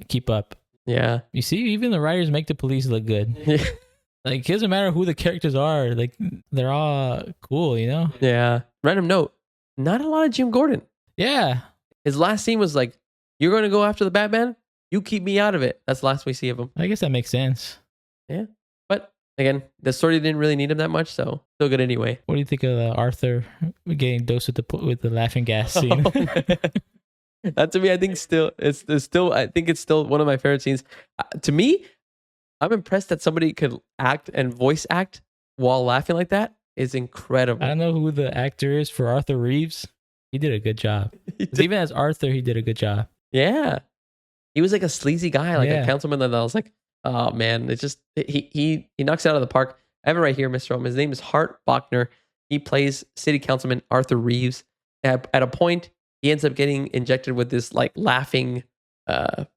keep up. Yeah. You see, even the writers make the police look good. Like it doesn't matter who the characters are, like they're all cool, you know? Yeah. Random note, not a lot of Jim Gordon. Yeah. His last scene was like, you're going to go after the Batman? You keep me out of it. That's the last we see of him. I guess that makes sense. Yeah. But again, the story didn't really need him that much, so still good anyway. What do you think of Arthur getting dosed with the laughing gas scene? That to me, I think it's still one of my favorite scenes. To me, I'm impressed that somebody could act and voice act while laughing like that is incredible. I don't know who the actor is for Arthur Reeves. He did a good job. Even as Arthur, he did a good job. Yeah. He was like a sleazy guy, like a councilman that I was like, oh man, it's just he knocks it out of the park. I have it right here, Mr. Ohm. His name is Hart Bachner. He plays city councilman Arthur Reeves. At a point, he ends up getting injected with this like laughing, what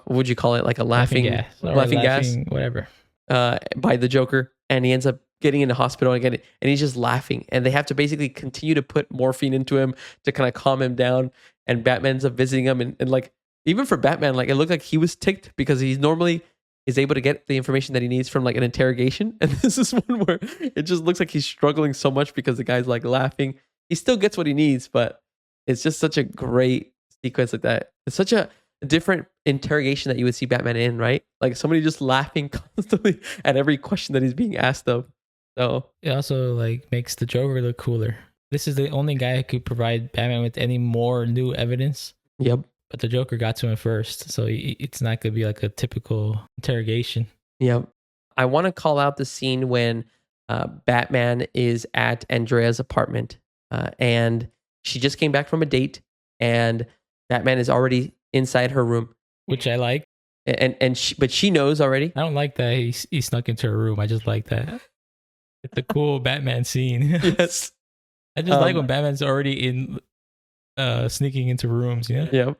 would you call it? Like a laughing gas, whatever, by the Joker, and he ends up getting into hospital again, and he's just laughing, and they have to basically continue to put morphine into him to kind of calm him down. And Batman ends up visiting him, and like even for Batman, like it looked like he was ticked because he's normally is able to get the information that he needs from like an interrogation, and this is one where it just looks like he's struggling so much because the guy's like laughing. He still gets what he needs, but it's just such a great sequence like that. It's such a different interrogation that you would see Batman in, right? Like somebody just laughing constantly at every question that he's being asked of. So it also like makes the Joker look cooler. This is the only guy who could provide Batman with any more new evidence. Yep. But the Joker got to him first, so it's not going to be like a typical interrogation. Yep. I want to call out the scene when Batman is at Andrea's apartment, and she just came back from a date, and Batman is already inside her room, which I like. But she knows already. I don't like that he snuck into her room. I just like that. It's a cool Batman scene. Yes. I just like when Batman's already in sneaking into rooms, you know? Yep.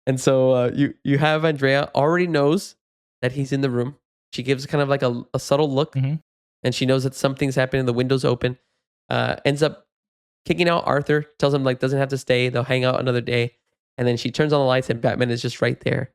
And so you have Andrea already knows that he's in the room. She gives kind of like a subtle look, and she knows that something's happening. The window's open. Ends up kicking out Arthur. Tells him like doesn't have to stay. They'll hang out another day. And then she turns on the lights, and Batman is just right there.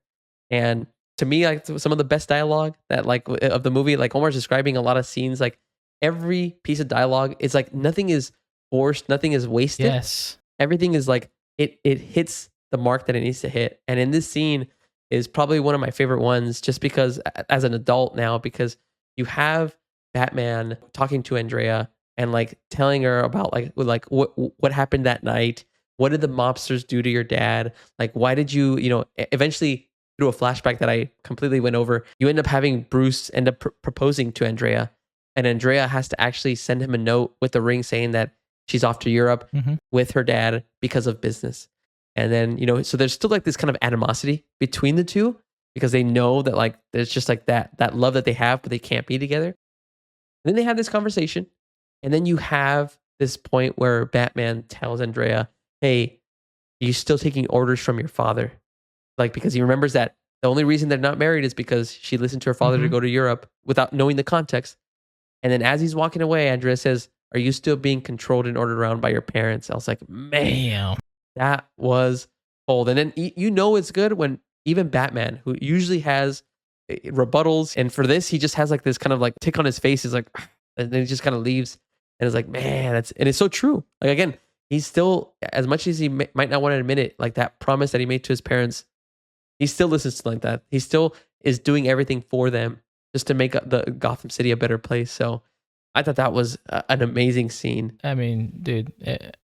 And to me, like some of the best dialogue that like of the movie, like Omar's describing a lot of scenes. Like every piece of dialogue is like nothing is forced, nothing is wasted. Yes, everything is like it hits the mark that it needs to hit. And in this scene is probably one of my favorite ones, just because as an adult now, because you have Batman talking to Andrea and like telling her about like what happened that night. What did the mobsters do to your dad? Like, why did you, eventually through a flashback that I completely went over, you end up having Bruce end up proposing to Andrea, and Andrea has to actually send him a note with the ring saying that she's off to Europe with her dad because of business. And then, so there's still like this kind of animosity between the two because they know that like there's just like that love that they have, but they can't be together. And then they have this conversation. And then you have this point where Batman tells Andrea, hey, are you still taking orders from your father? Like, because he remembers that the only reason they're not married is because she listened to her father to go to Europe without knowing the context. And then as he's walking away, Andrea says, are you still being controlled and ordered around by your parents? I was like, man, that was cold. And then it's good when even Batman, who usually has rebuttals, and for this, he just has like this kind of like tick on his face. He's like, and then he just kind of leaves. And it's like, man, and it's so true. Like, again, he's still, as much as he might not want to admit it, like that promise that he made to his parents, he still listens to like that. He still is doing everything for them just to make the Gotham City a better place. So I thought that was an amazing scene. I mean, dude,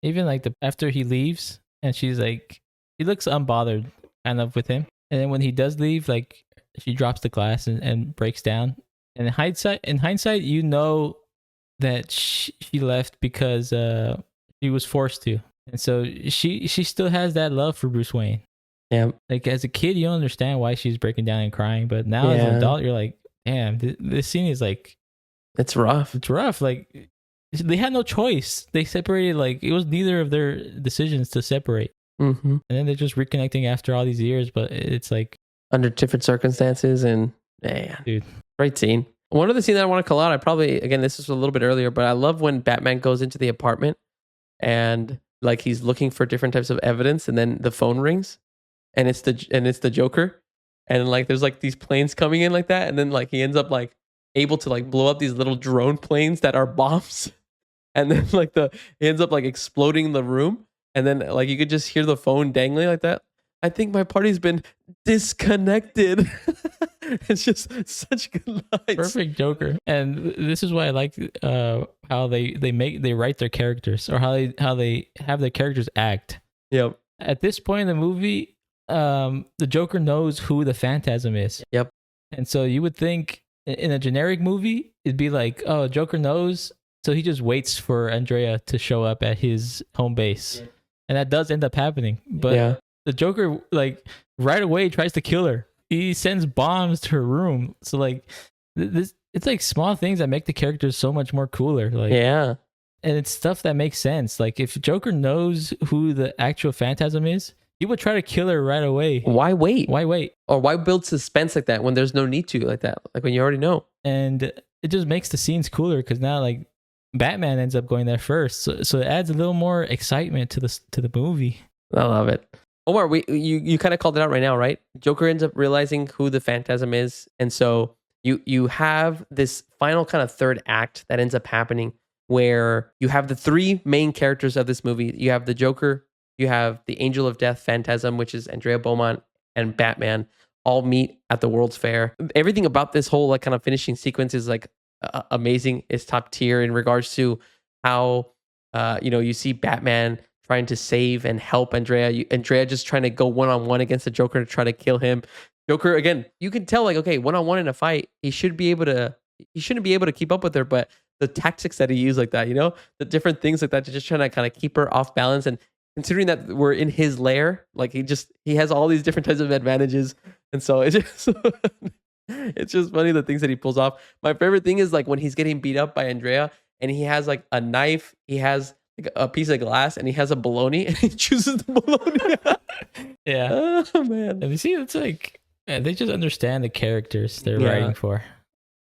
even like after he leaves and she's like, he looks unbothered kind of with him. And then when he does leave, like she drops the glass and breaks down. And in hindsight, you know that she left because she was forced to. And so she still has that love for Bruce Wayne. Yeah. Like as a kid, you don't understand why she's breaking down and crying. But now as an adult, you're like, damn, this scene is like, it's rough. It's rough. Like they had no choice. They separated. Like it was neither of their decisions to separate. Mm-hmm. And then they're just reconnecting after all these years. But it's like under different circumstances. And man, dude, great scene. One other scene that I want to call out, this is a little bit earlier, but I love when Batman goes into the apartment and like he's looking for different types of evidence, and then the phone rings, and it's the Joker, and like there's like these planes coming in like that, and then like he ends up like able to like blow up these little drone planes that are bombs, and then like he ends up like exploding the room, and then like you could just hear the phone dangling like that. I think my party's been disconnected. It's just such good lines. Perfect Joker. And this is why I like how they write their characters, or how they have their characters act. Yep. At this point in the movie, the Joker knows who the Phantasm is. Yep. And so you would think in a generic movie, it'd be like, oh, Joker knows, so he just waits for Andrea to show up at his home base. And that does end up happening. But the Joker, like, right away tries to kill her. He sends bombs to her room. So, like, it's like small things that make the characters so much more cooler. Like, yeah. And it's stuff that makes sense. Like, if Joker knows who the actual Phantasm is, he would try to kill her right away. Why wait? Or why build suspense like that when there's no need to, like that? Like when you already know. And it just makes the scenes cooler because now, like, Batman ends up going there first. So it adds a little more excitement to the movie. I love it. Omar, you kind of called it out right now, right? Joker ends up realizing who the Phantasm is. And so you have this final kind of third act that ends up happening where you have the three main characters of this movie. You have the Joker, you have the Angel of Death, Phantasm, which is Andrea Beaumont, and Batman, all meet at the World's Fair. Everything about this whole like kind of finishing sequence is like amazing. It's top tier in regards to how you see Batman trying to save and help Andrea. Andrea just trying to go one-on-one against the Joker to try to kill him. Joker, again, you can tell like, okay, one-on-one in a fight, he shouldn't be able to keep up with her, but the tactics that he used like that, the different things like that to just trying to kind of keep her off balance. And considering that we're in his lair, like he has all these different types of advantages. And so it's just it's just funny the things that he pulls off. My favorite thing is like when he's getting beat up by Andrea and he has like a knife, he has like a piece of glass, and he has a bologna, and he chooses the bologna. Yeah. Oh man. And you see, it's like they just understand the characters they're writing for.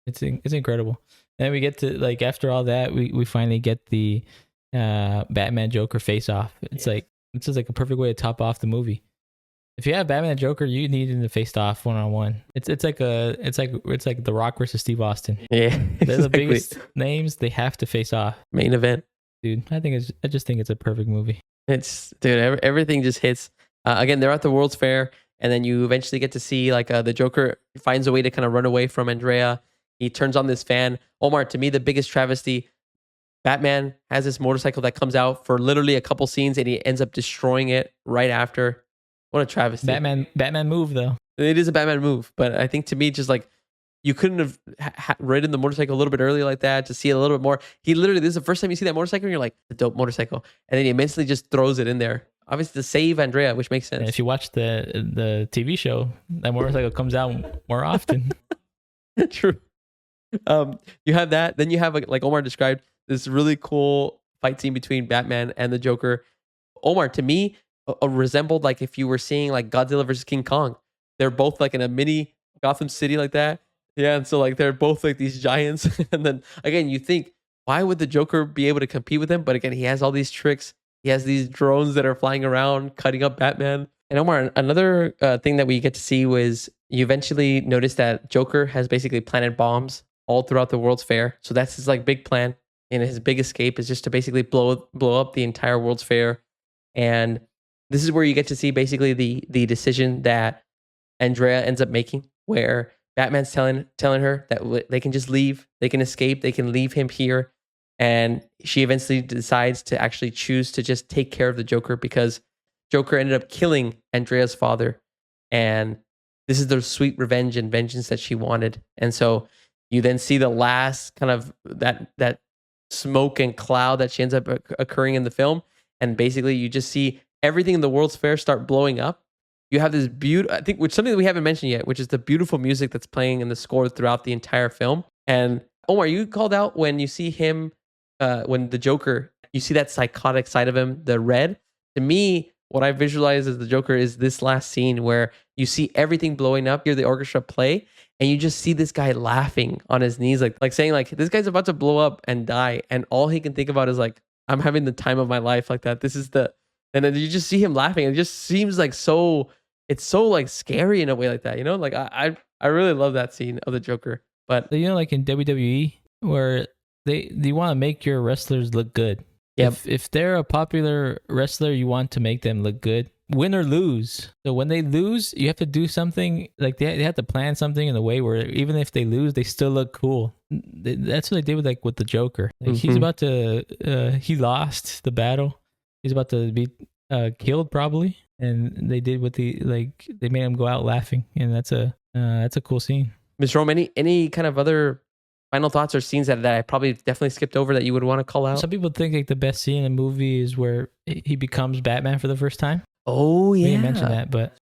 It's incredible. And then we get to like after all that, we finally get the Batman Joker face off. It's just like a perfect way to top off the movie. If you have Batman and Joker, you need them to face off one-on-one. It's like The Rock versus Steve Austin. Yeah, they're the biggest names. They have to face off. Main event, dude. I just think it's a perfect movie. Everything just hits. Again, they're at the World's Fair, and then you eventually get to see like the Joker finds a way to kind of run away from Andrea. He turns on this fan. Omar, to me, the biggest travesty. Batman has this motorcycle that comes out for literally a couple scenes, and he ends up destroying it right after. What a travesty. Batman move, though. It is a Batman move, but I think to me, just like, you couldn't have ridden the motorcycle a little bit earlier like that to see it a little bit more. He literally, this is the first time you see that motorcycle, and you're like, the dope motorcycle. And then he immensely just throws it in there. obviously to save Andrea, which makes And sense. if you watch the TV show, that motorcycle comes out more often. True. You have that. Then you have, like Omar described, this really cool fight scene between Batman and the Joker. Omar, to me, resembled like if you were seeing like Godzilla versus King Kong. They're both like in a mini Gotham City like that. Yeah, and so like they're both like these giants. And then again, you think, why would the Joker be able to compete with him? But again, he has all these tricks. He has these drones that are flying around, cutting up Batman. And Omar, another thing that we get to see was you eventually notice that Joker has basically planted bombs all throughout the World's Fair. So that's his like big plan. And his big escape is just to basically blow up the entire World's Fair. And this is where you get to see basically the decision that Andrea ends up making, where Batman's telling her that they can just leave, they can escape, they can leave him here. And she eventually decides to actually choose to just take care of the Joker, because Joker ended up killing Andrea's father. And this is the sweet revenge and vengeance that she wanted. And so you then see the last kind of that smoke and cloud that she ends up occurring in the film. And basically you just see everything in the World's Fair start blowing up. You have this beautiful, I think, which something that we haven't mentioned yet, which is the beautiful music that's playing in the score throughout the entire film. And Omar, you called out when you see him, when the Joker, you see that psychotic side of him, the red. To me, what I visualize as the Joker is this last scene where you see everything blowing up, hear the orchestra play, and you just see this guy laughing on his knees, like saying like, this guy's about to blow up and die. And all he can think about is like, I'm having the time of my life like that. And then you just see him laughing. And it just seems like it's so like scary in a way like that, you know? Like I really love that scene of the Joker. But So, like in WWE, where they want to make your wrestlers look good. Yep. If they're a popular wrestler, you want to make them look good, win or lose. So when they lose, you have to do something like they have to plan something in a way where even if they lose, they still look cool. That's what they did with the Joker. Like he's about to he lost the battle. He's about to be killed probably, and they did what they made him go out laughing, and that's a cool scene. Ms. Rome, any kind of other final thoughts or scenes that I probably definitely skipped over that you would want to call out? Some people think like the best scene in the movie is where he becomes Batman for the first time. Oh yeah, We didn't mention that, but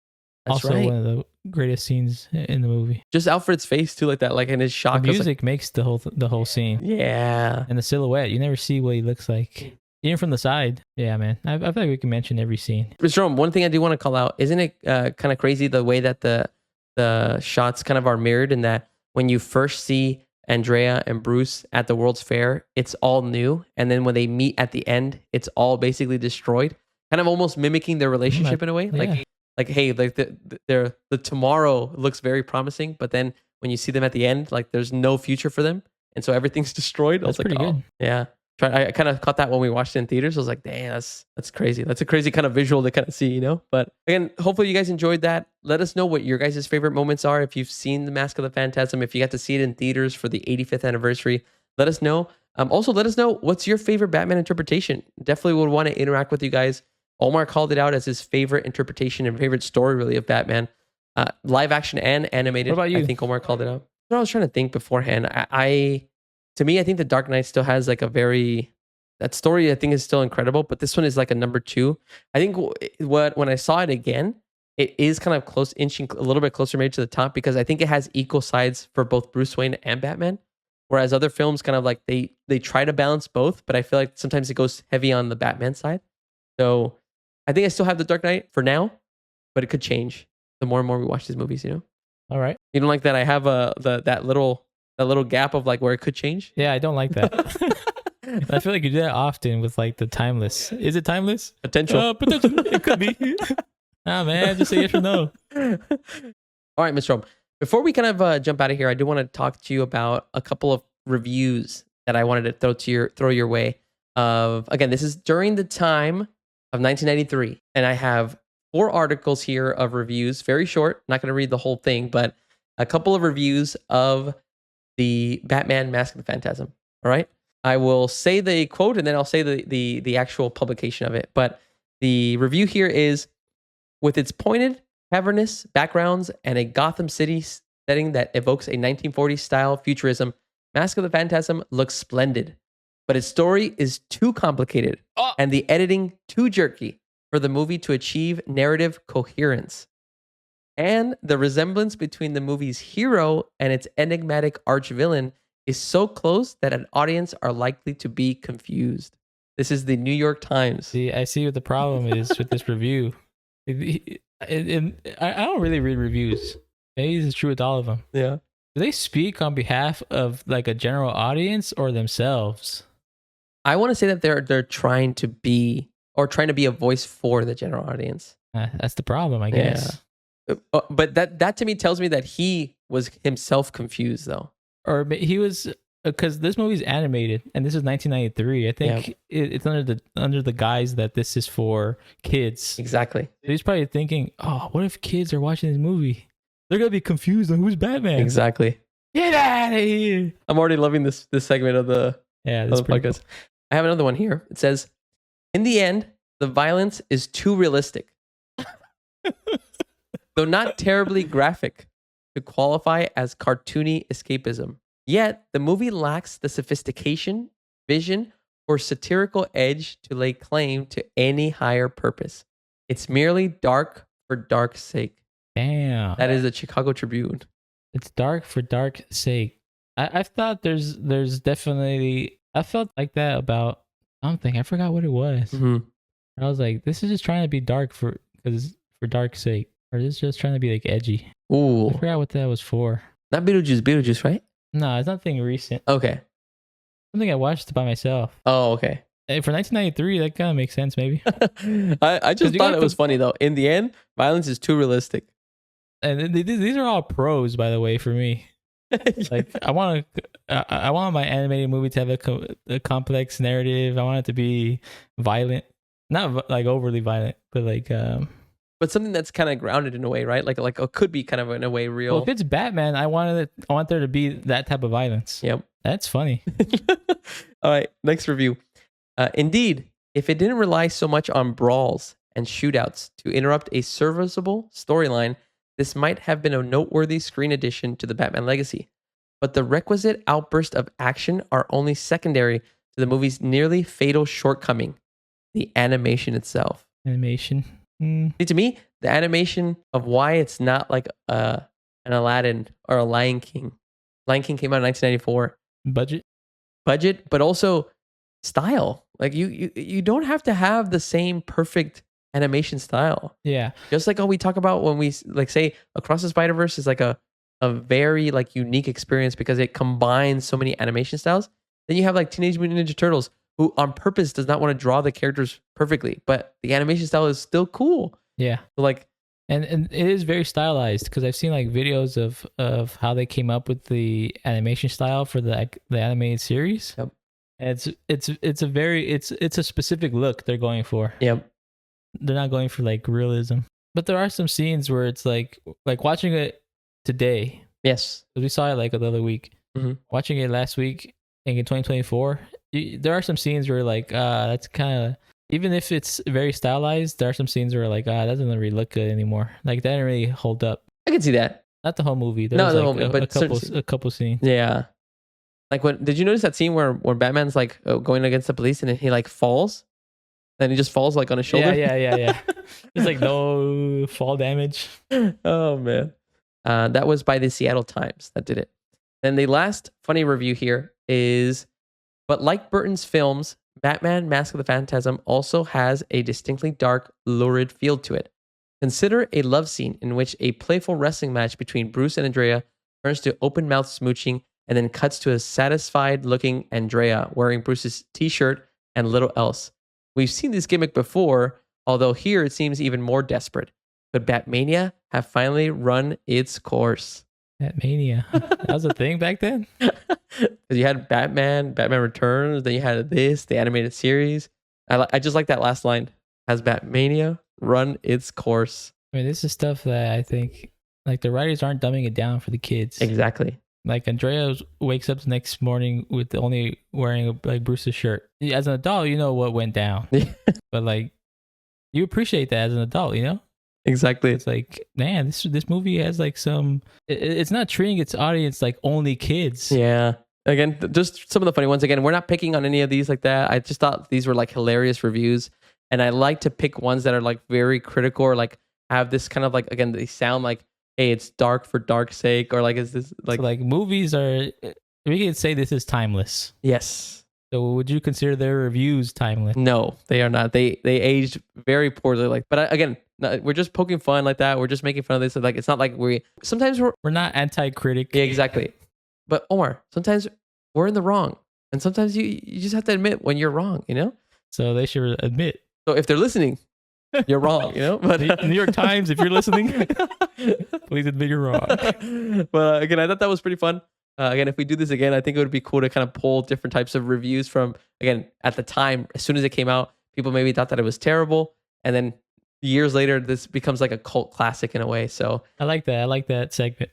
that's also right. one of the greatest scenes in the movie. Just Alfred's face too, like that, like in his shock. The music makes the whole scene. Yeah, And the silhouette, you never see what he looks like, even from the side. Yeah, man. I feel like we can mention every scene. Mr. Rome, one thing I do want to call out, isn't it kind of crazy the way that the shots kind of are mirrored, in that when you first see Andrea and Bruce at the World's Fair, it's all new, and then when they meet at the end, it's all basically destroyed, kind of almost mimicking their relationship in a way. Yeah. Like hey, like the tomorrow looks very promising, but then when you see them at the end, like there's no future for them, and so everything's destroyed. That's pretty oh, good. Yeah. I kind of caught that when we watched it in theaters. I was like, dang, that's crazy. That's a crazy kind of visual to kind of see, you know? But again, hopefully you guys enjoyed that. Let us know what your guys' favorite moments are. If you've seen The Mask of the Phantasm, if you got to see it in theaters for the 85th anniversary, let us know. Also, let us know what's your favorite Batman interpretation. Definitely would want to interact with you guys. Omar called it out as his favorite interpretation and favorite story, really, of Batman. Live action and animated. What about you? I think Omar called it out. I was trying to think beforehand. To me, I think The Dark Knight still has like that story I think is still incredible, but this one is like a number 2. I think when I saw it again, it is kind of inching a little bit closer maybe to the top, because I think it has equal sides for both Bruce Wayne and Batman. Whereas other films kind of like they try to balance both, but I feel like sometimes it goes heavy on the Batman side. So I think I still have The Dark Knight for now, but it could change the more and more we watch these movies, you know? All right. You don't like that I have that little gap of like where it could change? Yeah, I don't like that. I feel like you do that often with like the timeless. Is it timeless? Potential. Potential. It could be. Nah, man, just say yes or no. All right, Mr. Rome. Before we kind of jump out of here, I do want to talk to you about a couple of reviews that I wanted to throw your way. Again, this is during the time of 1993, and I have 4 articles here of reviews, very short. Not going to read the whole thing, but a couple of reviews of the Batman Mask of the Phantasm. All right. I will say the quote and then I'll say the actual publication of it. But the review here is, with its pointed, cavernous backgrounds and a Gotham City setting that evokes a 1940s style futurism, Mask of the Phantasm looks splendid. But its story is too complicated and the editing too jerky. for the movie to achieve narrative coherence. And the resemblance between the movie's hero and its enigmatic arch-villain is so close that an audience are likely to be confused. This is the New York Times. See, I see what the problem is with this review. I don't really read reviews. Maybe this is true with all of them. Yeah. Do they speak on behalf of like a general audience or themselves? I want to say that they're trying to be a voice for the general audience. That's the problem, I guess. But that to me tells me that he was himself confused, though. Or he was, because this movie's animated, and this is 1993. I think it's under the guise that this is for kids. Exactly. So he's probably thinking, "Oh, what if kids are watching this movie? They're gonna be confused on who's Batman." Exactly. Get out of here! I'm already loving this segment of the podcast. Cool. I have another one here. It says, "In the end, the violence is too realistic, though not terribly graphic, to qualify as cartoony escapism. Yet, the movie lacks the sophistication, vision, or satirical edge to lay claim to any higher purpose. It's merely dark for dark's sake." Damn. That is the Chicago Tribune. It's dark for dark's sake. I've thought there's definitely, I felt like that about something. I forgot what it was. Mm-hmm. I was like, this is just trying to be dark for dark's sake. Or this is just trying to be like edgy. Ooh. I forgot what that was for. Not Beetlejuice, right? No, it's nothing recent. Okay. Something I watched by myself. Oh, okay. And for 1993, that kind of makes sense, maybe. I just thought it was funny, though. In the end, violence is too realistic. And these are all pros, by the way, for me. Like, I want my animated movie to have a complex narrative. I want it to be violent, not like overly violent, but like but something that's kind of grounded in a way, right? Like could be kind of in a way real. Well, if it's Batman, I want there to be that type of violence. Yep. That's funny. All right, next review. Indeed, if it didn't rely so much on brawls and shootouts to interrupt a serviceable storyline, this might have been a noteworthy screen addition to the Batman legacy. But the requisite outburst of action are only secondary to the movie's nearly fatal shortcoming: the animation itself. Animation. See, to me, the animation of why it's not like an Aladdin or a Lion King. Lion King came out in 1994. Budget, but also style. Like you don't have to have the same perfect animation style. Yeah. Just like how we talk about when we like say Across the Spider-Verse is like a very like unique experience because it combines so many animation styles. Then you have like Teenage Mutant Ninja Turtles, who on purpose does not want to draw the characters perfectly, but the animation style is still cool. Yeah. So like, and it is very stylized because I've seen like videos of how they came up with the animation style for the animated series. Yep. And it's a specific look they're going for. Yep. They're not going for like realism. But there are some scenes where it's like watching it today. Yes. We saw it like the other week. Mm-hmm. Watching it last week in 2024, there are some scenes where like that's kind of, even if it's very stylized, there are some scenes where like that doesn't really look good anymore. Like that didn't really hold up. I can see that. Not the whole movie. There No, was the like whole movie, but a couple scenes. Yeah. Like did you notice that scene where Batman's like going against the police and then he like falls? Then he just falls like on his shoulder? Yeah. There's like no fall damage. Oh man. That was by the Seattle Times that did it. And the last funny review here is, but like Burton's films, Batman Mask of the Phantasm also has a distinctly dark, lurid feel to it. Consider a love scene in which a playful wrestling match between Bruce and Andrea turns to open-mouthed smooching and then cuts to a satisfied-looking Andrea wearing Bruce's t-shirt and little else. We've seen this gimmick before, although here it seems even more desperate. Could Batmania have finally run its course? Batmania. That was a thing back then? You had Batman Returns, then you had the animated series. I just like that last line. Has Batmania run its course? I mean, this is stuff that I think like the writers aren't dumbing it down for the kids. Exactly. Like Andrea wakes up the next morning with only wearing like Bruce's shirt. As an adult, you know what went down. But like you appreciate that as an adult, you know? Exactly. It's like, man, this movie has like some. It's not treating its audience like only kids. Yeah. Again, just some of the funny ones. Again, we're not picking on any of these like that. I just thought these were like hilarious reviews. And I like to pick ones that are like very critical or like have this kind of like, again, they sound like, hey, it's dark for dark's sake, or like, is this like, So like movies are, we could say this is timeless. yes. So would you consider their reviews timeless? No, they are not. They aged very poorly. Like, but again, we're just poking fun like that. We're just making fun of this. Like, it's not like sometimes we're not anti-critic. yeah, exactly. But Omar, sometimes we're in the wrong, and sometimes you just have to admit when you're wrong. You know. So they should admit. So if they're listening, you're wrong. You know. But New York Times, if you're listening, please admit you're wrong. But again, I thought that was pretty fun. Again, if we do this again, I think it would be cool to kind of pull different types of reviews from, again, at the time, as soon as it came out, people maybe thought that it was terrible. And then years later, this becomes like a cult classic in a way. So I like that. I like that segment.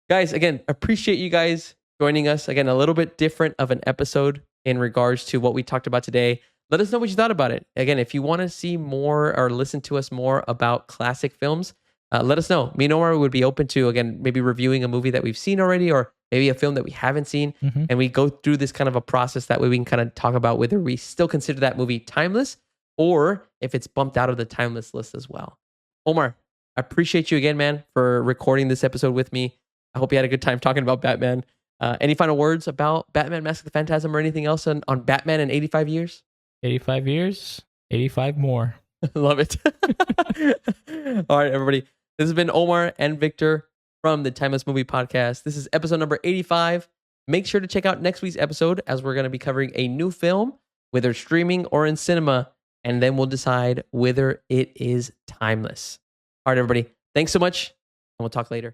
Guys, again, appreciate you guys joining us. Again, a little bit different of an episode in regards to what we talked about today. Let us know what you thought about it. Again, if you want to see more or listen to us more about classic films, let us know. Me and Omar would be open to, again, maybe reviewing a movie that we've seen already or maybe a film that we haven't seen. Mm-hmm. And we go through this kind of a process. That way we can kind of talk about whether we still consider that movie timeless or if it's bumped out of the timeless list as well. Omar, I appreciate you again, man, for recording this episode with me. I hope you had a good time talking about Batman. Any final words about Batman Mask of the Phantasm or anything else on Batman in 85 years? 85 years, 85 more. Love it. All right, everybody. This has been Omar and Victor from the Timeless Movie Podcast. This is episode number 85. Make sure to check out next week's episode as we're going to be covering a new film, whether streaming or in cinema, and then we'll decide whether it is timeless. All right, everybody. Thanks so much, and we'll talk later.